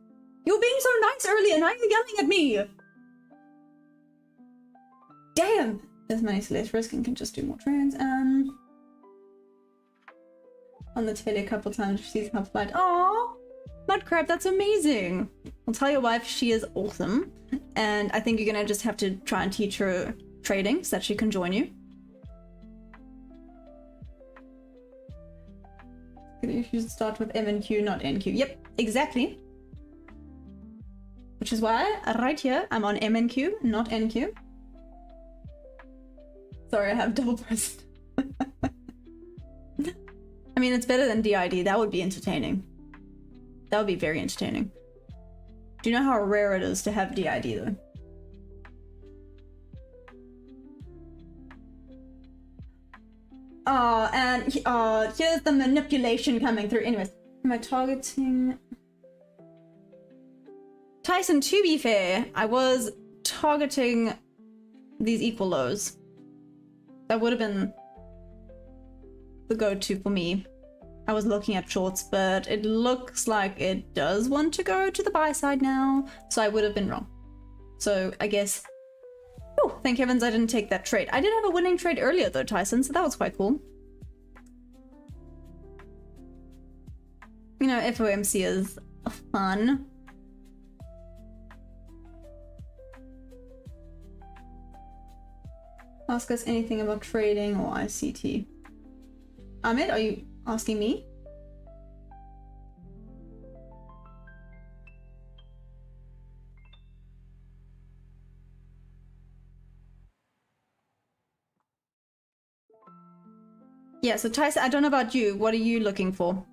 S1: You were being so nice earlier, now you're yelling at me! Damn! There's money less risk and can just do more trades. On the telly a couple times, she's helped flight. Aww! Mudcrab, that's amazing! I'll tell your wife she is awesome. And I think you're gonna just have to try and teach her trading so that she can join you. You should start with M and Q, not NQ. Yep, exactly. Which is why, right here, I'm on M and Q, not NQ. Sorry, I have double pressed. I mean, it's better than DID. That would be entertaining. That would be very entertaining. Do you know how rare it is to have DID, though? Oh, and here's the manipulation coming through. Anyways, am I targeting... Tyson, to be fair, I was targeting these equal lows. That would have been the go-to for me. I was looking at shorts, but it looks like it does want to go to the buy side now, so I would have been wrong. So I guess... Oh, thank heavens I didn't take that trade. I did have a winning trade earlier though, Tyson, so that was quite cool. You know, FOMC is fun. Ask us anything about trading or ICT. Ahmed, are you asking me? Yeah, so Tyson, I don't know about you. What are you looking for?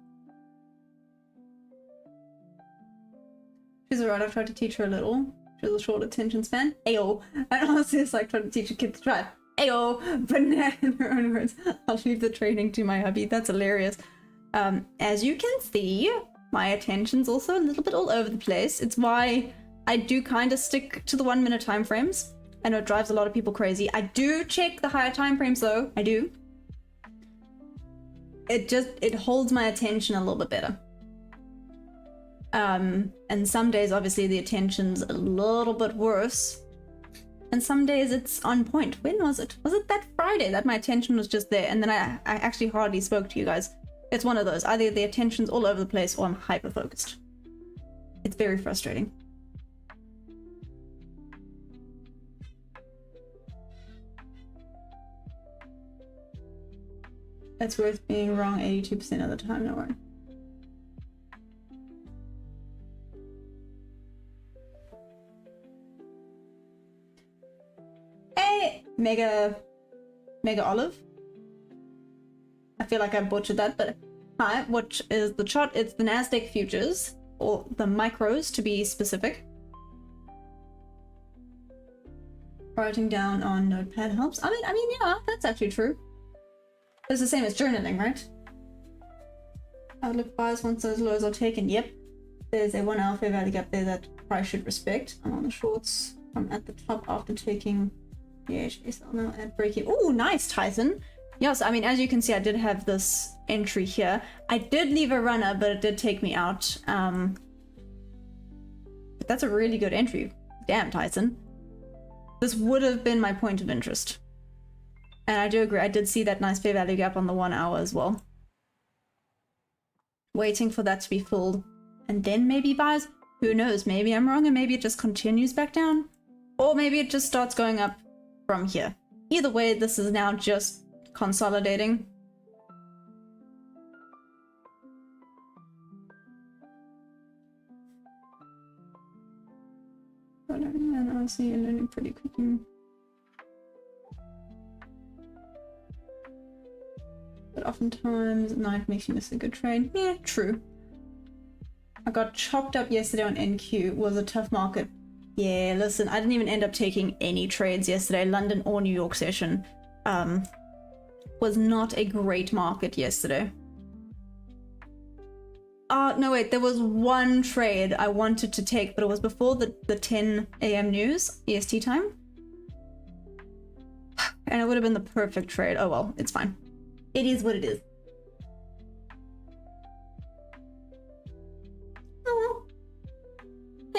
S1: She's alright, I've tried to teach her a little. She has a short attention span. Ayo. And honestly, it's like trying to teach a kid to drive. Ayo. But in her own words, I'll leave the trading to my hubby. That's hilarious. As you can see, my attention's also a little bit all over the place. It's why I do kind of stick to the 1 minute time frames. I know it drives a lot of people crazy. I do check the higher time frames though. I do. It holds my attention a little bit better. And some days obviously the attention's a little bit worse. And some days it's on point. When was it? Was it that Friday that my attention was just there and then I actually hardly spoke to you guys? It's one of those. Either the attention's all over the place or I'm hyper focused. It's very frustrating. It's worth being wrong 82% of the time, no worry. Hey, Mega Olive. I feel like I butchered that, but hi, what is the chart? It's the Nasdaq futures, or the micros to be specific. Writing down on Notepad helps. I mean, yeah, that's actually true. It's the same as journaling, right? Outlook buys once those lows are taken. Yep. There's a 1 hour fair value gap there that price should respect. I'm on the shorts. I'm at the top after taking the HSL now at breaking. Oh, nice, Tyson. Yes, I mean, as you can see, I did have this entry here. I did leave a runner, but it did take me out. But that's a really good entry. Damn, Tyson. This would have been my point of interest. And I do agree, I did see that nice fair value gap on the 1 hour as well. Waiting for that to be filled. And then maybe buys. Who knows, maybe I'm wrong and maybe it just continues back down. Or maybe it just starts going up from here. Either way, this is now just consolidating. And honestly, you're learning pretty quickly. But oftentimes, night makes you miss a good trade. Yeah, true. I got chopped up yesterday on NQ. It was a tough market. Yeah, listen, I didn't even end up taking any trades yesterday. London or New York session. Was not a great market yesterday. No wait, there was one trade I wanted to take, but it was before the 10 a.m. news, EST time. And it would have been the perfect trade. Oh well, it's fine. It is what it is. Oh well.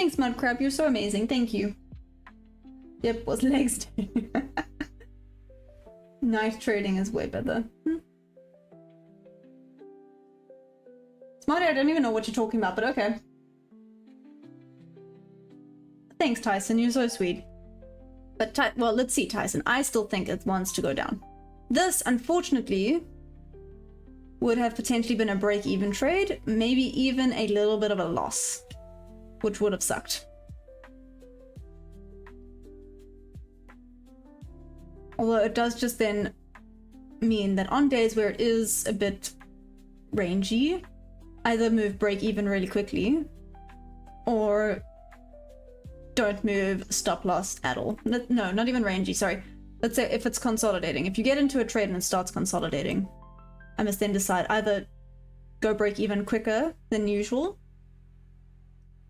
S1: Thanks, Mudcrab. You're so amazing. Thank you. Yep, was legs. Night trading is way better. Smarty, I don't even know what you're talking about, but okay. Thanks, Tyson. You're so sweet. But, well, let's see, Tyson. I still think it wants to go down. This, unfortunately, would have potentially been a break-even trade. Maybe even a little bit of a loss, which would have sucked. Although it does just then mean that on days where it is a bit rangy, either move break even really quickly or don't move stop loss at all. No, not even rangy, sorry. Let's say if it's consolidating. If you get into a trade and it starts consolidating, I must then decide either go break even quicker than usual,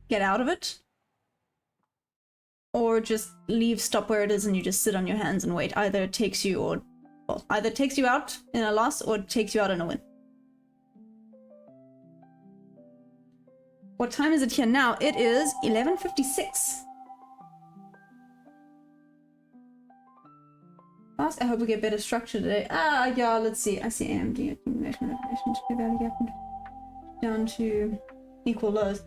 S1: get out of it, or just leave stop where it is and you just sit on your hands and wait. Either it takes you or, well, either it takes you out in a loss or it takes you out in a win. What time is it here now? It is 11:56. Fast. I hope we get better structure today. Ah, yeah, let's see. I see AMD accumulation to be value gap down to equal lows.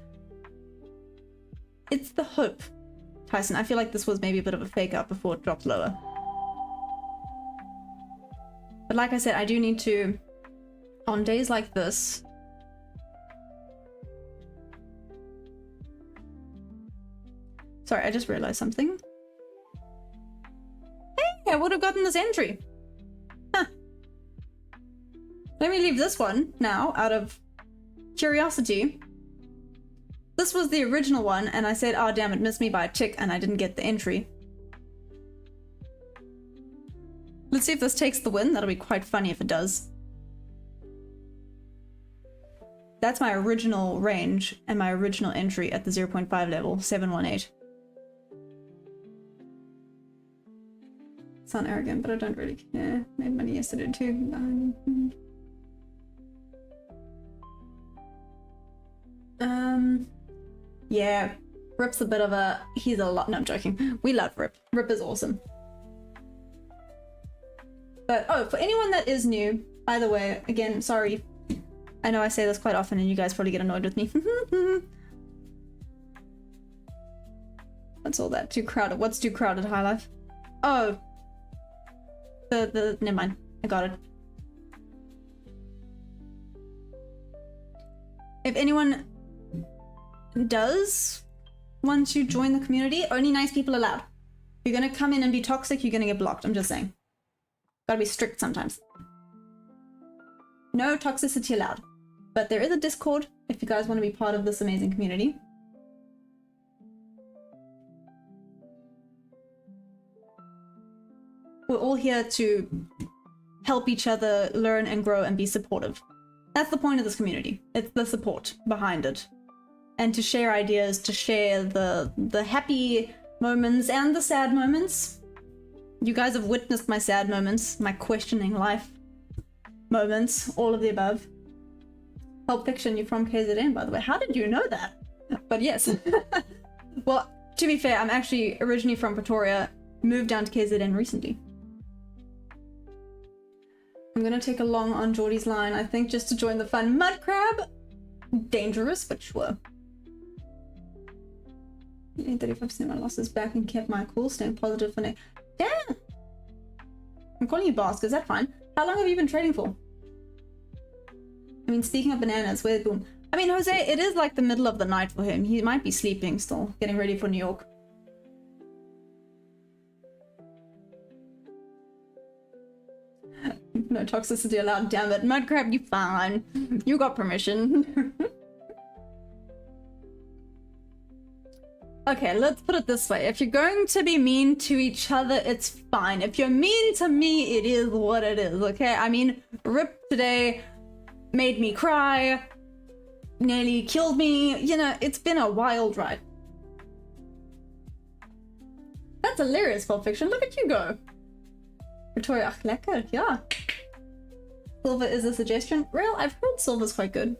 S1: It's the hope. Tyson, I feel like this was maybe a bit of a fake out before it dropped lower. But like I said, I do need to, on days like this, sorry, I just realized something. Hey, I would have gotten this entry. Huh. Let me leave this one now out of curiosity. This was the original one, and I said, oh damn, it missed me by a tick, and I didn't get the entry. Let's see if this takes the win. That'll be quite funny if it does. That's my original range and my original entry at the 0.5 level, 718. Sound arrogant, but I don't really care. Made money yesterday too. Yeah, Rip's a bit of a, he's a lot, no, I'm joking. We love Rip. Rip is awesome. But, oh, for anyone that is new, either way, again, sorry. I know I say this quite often and you guys probably get annoyed with me. What's all that? Too crowded. What's too crowded, High Life? Oh. Never mind. I got it. If anyone does want to join the community, only nice people allowed. If you're gonna come in and be toxic, you're gonna get blocked. I'm just saying. Gotta be strict sometimes. No toxicity allowed. But there is a Discord if you guys want to be part of this amazing community. We're all here to help each other learn and grow and be supportive. That's the point of this community. It's the support behind it. And to share ideas, to share the happy moments and the sad moments. You guys have witnessed my sad moments, my questioning life moments, all of the above. Pulp Fiction, you're from KZN, by the way. How did you know that? But yes. Well, to be fair, I'm actually originally from Pretoria, moved down to KZN recently. I'm gonna take a long on Geordie's line, I think, just to join the fun. Mud crab! Dangerous, but sure. 35% of my losses back and kept my cool, staying positive for now. Damn! I'm calling you boss, is that fine? How long have you been trading for? I mean, speaking of bananas, where's boom? I mean, Jose, it is like the middle of the night for him. He might be sleeping still, getting ready for New York. No toxicity allowed, damn it. Mudcrab, you fine. You got permission. Okay, let's put it this way. If you're going to be mean to each other, it's fine. If you're mean to me, it is what it is, okay? I mean, Rip today made me cry, nearly killed me. You know, it's been a wild ride. That's hilarious, Pulp Fiction. Look at you go. Victoria, ach, lekker, yeah. Silver is a suggestion. Real, I've heard silver's quite good.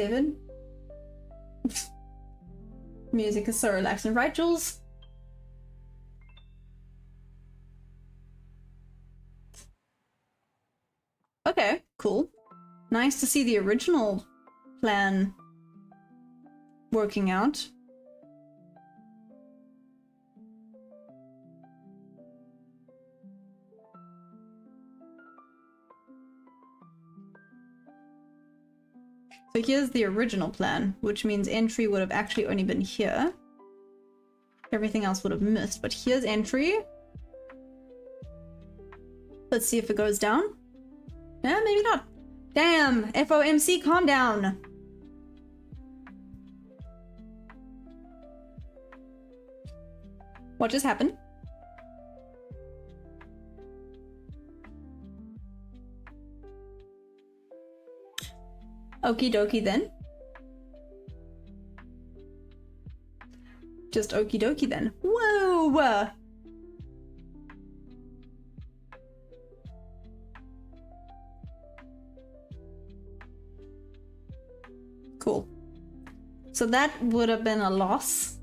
S1: David. Music is so relaxing, right, Jules? Okay, cool. Nice to see the original plan working out. So here's the original plan, which means entry would have actually only been here. Everything else would have missed, but here's entry. Let's see if it goes down. Yeah, maybe not. Damn, FOMC, calm down. What just happened? Okie dokie then. Just okie dokie then. Whoa! Cool. So that would have been a loss.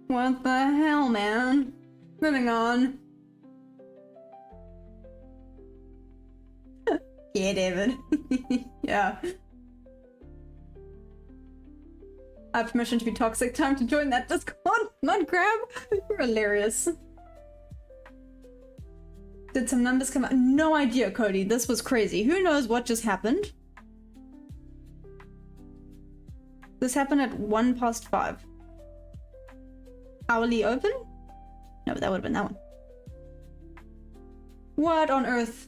S1: What the hell, man? Moving on. Yeah, David. Yeah. I have permission to be toxic. Time to join that Discord. Mudcrab. You're hilarious. Did some numbers come out? No idea, Cody. This was crazy. Who knows what just happened? This happened at 5:01. Hourly open? No, that would have been that one. What on earth?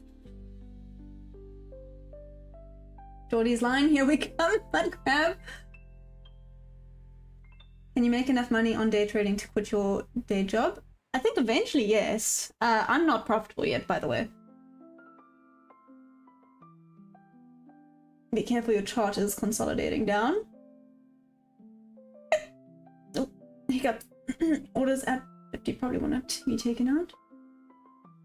S1: Jordy's line, here we come, Mudcrab. Can you make enough money on day trading to quit your day job? I think eventually, yes. I'm not profitable yet, by the way. Be careful, your chart is consolidating down. Oh, hiccup. Orders at 50 probably want to be taken out.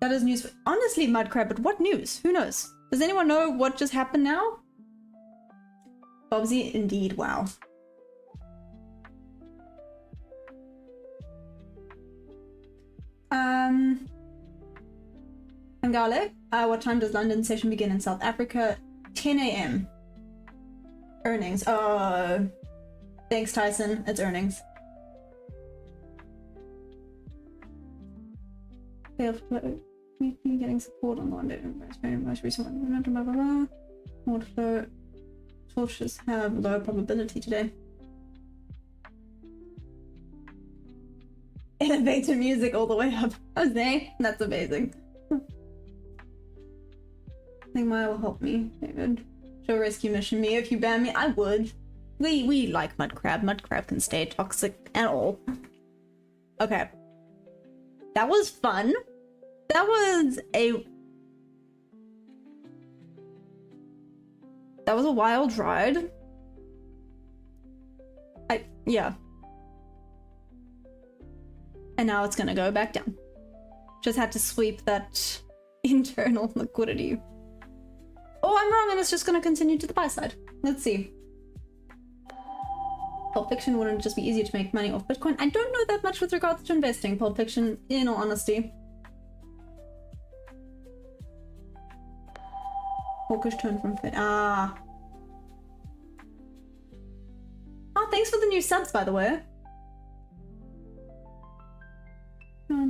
S1: That is news for— honestly, Mudcrab, but what news? Who knows? Does anyone know what just happened now? Bobsy, indeed, wow. Angale, what time does London session begin in South Africa? 10 AM. Earnings. Thanks, Tyson. It's earnings. Getting support on the one day. Most recent momentum, blah blah blah. Order flow. Torches have low probability today. Elevator music all the way up. Jose, that's amazing. I think Maya will help me, David. She'll rescue mission me if you ban me. I would. We like Mudcrab. Mudcrab can stay toxic and all. Okay. That was fun. That was a wild ride. Yeah. And now it's gonna go back down. Just had to sweep that internal liquidity. Oh, I'm wrong, and it's just gonna continue to the buy side. Let's see. Pulp Fiction, wouldn't it just be easier to make money off Bitcoin? I don't know that much with regards to investing, Pulp Fiction, in all honesty. Hawkish turn from fit. Ah, thanks for the new subs, by the way.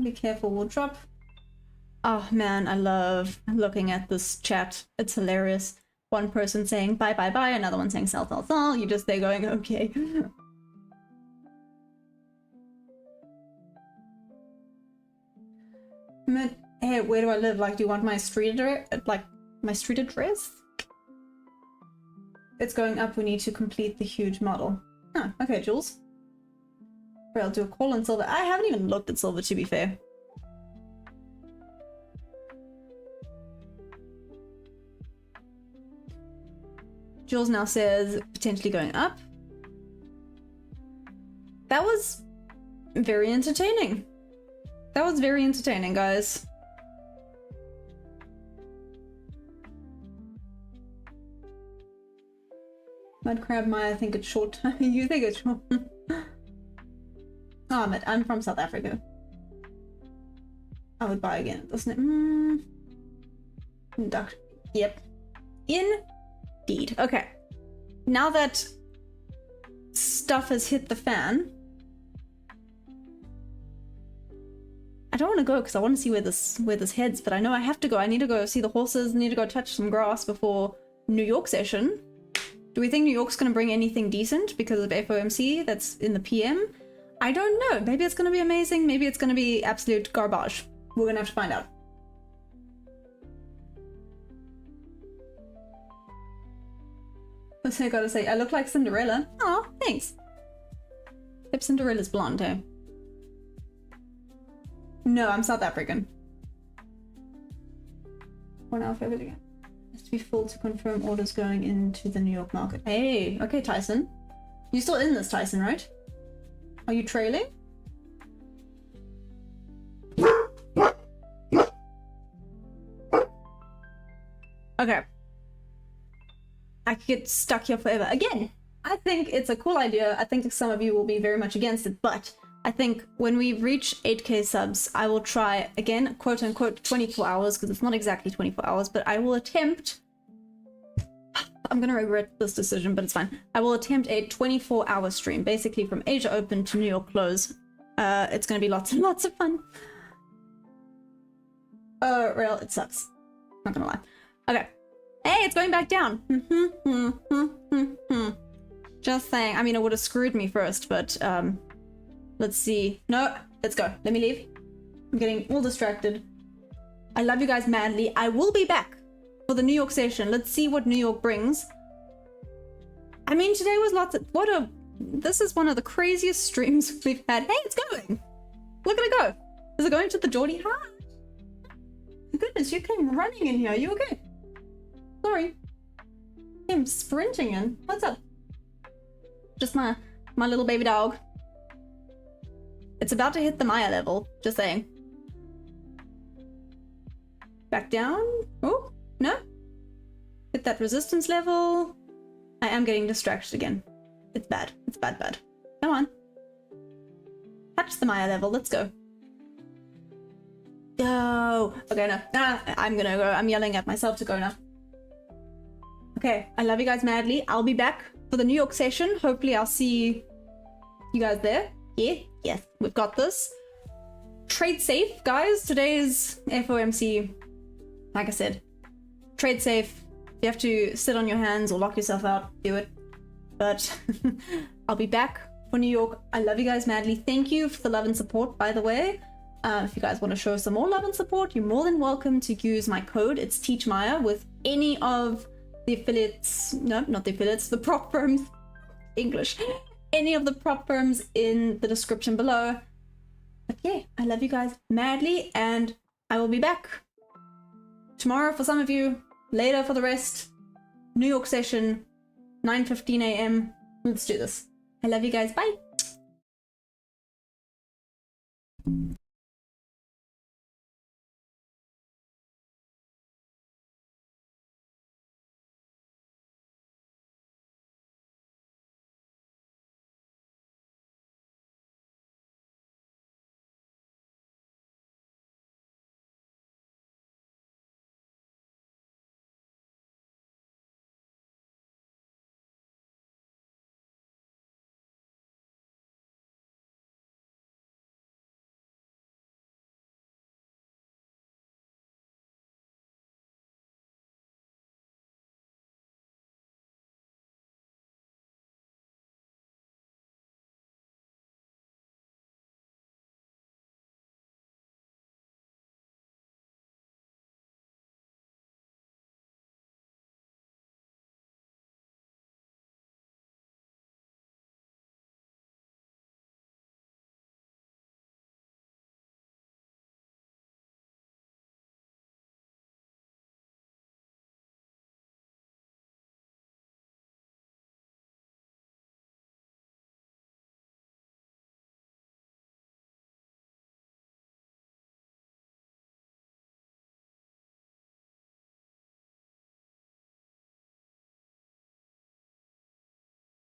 S1: Be careful, we'll drop. Oh man, I love looking at this chat. It's hilarious. One person saying bye bye bye, another one saying sell sell sell. You just there going, okay. Hey, where do I live? Like, do you want my street address? Like, my street address? It's going up. We need to complete the huge model. Oh, okay, Jules. I'll do a call on silver. I haven't even looked at silver, to be fair. Jules now says potentially going up. That was very entertaining. That was very entertaining, guys. Mud crab, I think it's short. You think it's short? Oh, I'm from South Africa. I would buy again, doesn't it? Yep. Indeed. Okay. Now that stuff has hit the fan, I don't want to go because I want to see where this heads, but I know I have to go. I need to go see the horses, need to go touch some grass before New York session. Do we think New York's going to bring anything decent because of FOMC that's in the PM? I don't know. Maybe it's going to be amazing. Maybe it's going to be absolute garbage. We're going to have to find out. I gotta say, I look like Cinderella. Oh, thanks. Except Cinderella's blonde, eh? No, I'm South African. 1 hour favorite again. Has to be full to confirm orders going into the New York market. Hey, okay, Tyson. You're still in this, Tyson, right? Are you trailing? Okay. I could get stuck here forever. Again, I think it's a cool idea. I think some of you will be very much against it, but I think when we reach 8K subs, I will try, again, quote unquote, 24 hours, because it's not exactly 24 hours, but I will attempt... I'm gonna regret this decision, but it's fine. I will attempt a 24-hour stream, basically from Asia Open to New York close. It's gonna be lots and lots of fun. Well, it sucks. Not gonna lie. Okay. Hey, it's going back down. Just saying. I mean, it would have screwed me first, but let's see. No, let's go. Let me leave. I'm getting all distracted. I love you guys madly. I will be back for the New York session. Let's see what New York brings. I mean, today was lots of... This is one of the craziest streams we've had. Hey, it's going. Look at it go. Is it going to the Geordie? Hi. Goodness, you came running in here. Are you okay? Sorry. I'm sprinting in. What's up? Just my little baby dog. It's about to hit the Maya level. Just saying. Back down. Oh, no. Hit that resistance level. I am getting distracted again. It's bad. It's bad, bad. Come on. Touch the Maya level. Let's go. Go. Okay, no. I'm gonna go. I'm yelling at myself to go now. Okay, I love you guys madly. I'll be back for the New York session. Hopefully I'll see you guys there. Yeah, yes, we've got this. Trade safe, guys. Today's FOMC, like I said, trade safe. If you have to sit on your hands or lock yourself out, do it. But I'll be back for New York. I love you guys madly. Thank you for the love and support, by the way. If you guys want to show some more love and support, you're more than welcome to use my code. It's TeachMaya with any of the affiliates, no, not the affiliates, the prop firms, English, any of the prop firms in the description below. But yeah, I love you guys madly, and I will be back tomorrow for some of you, later for the rest. New York session, 9:15 a.m. Let's do this. I love you guys. Bye.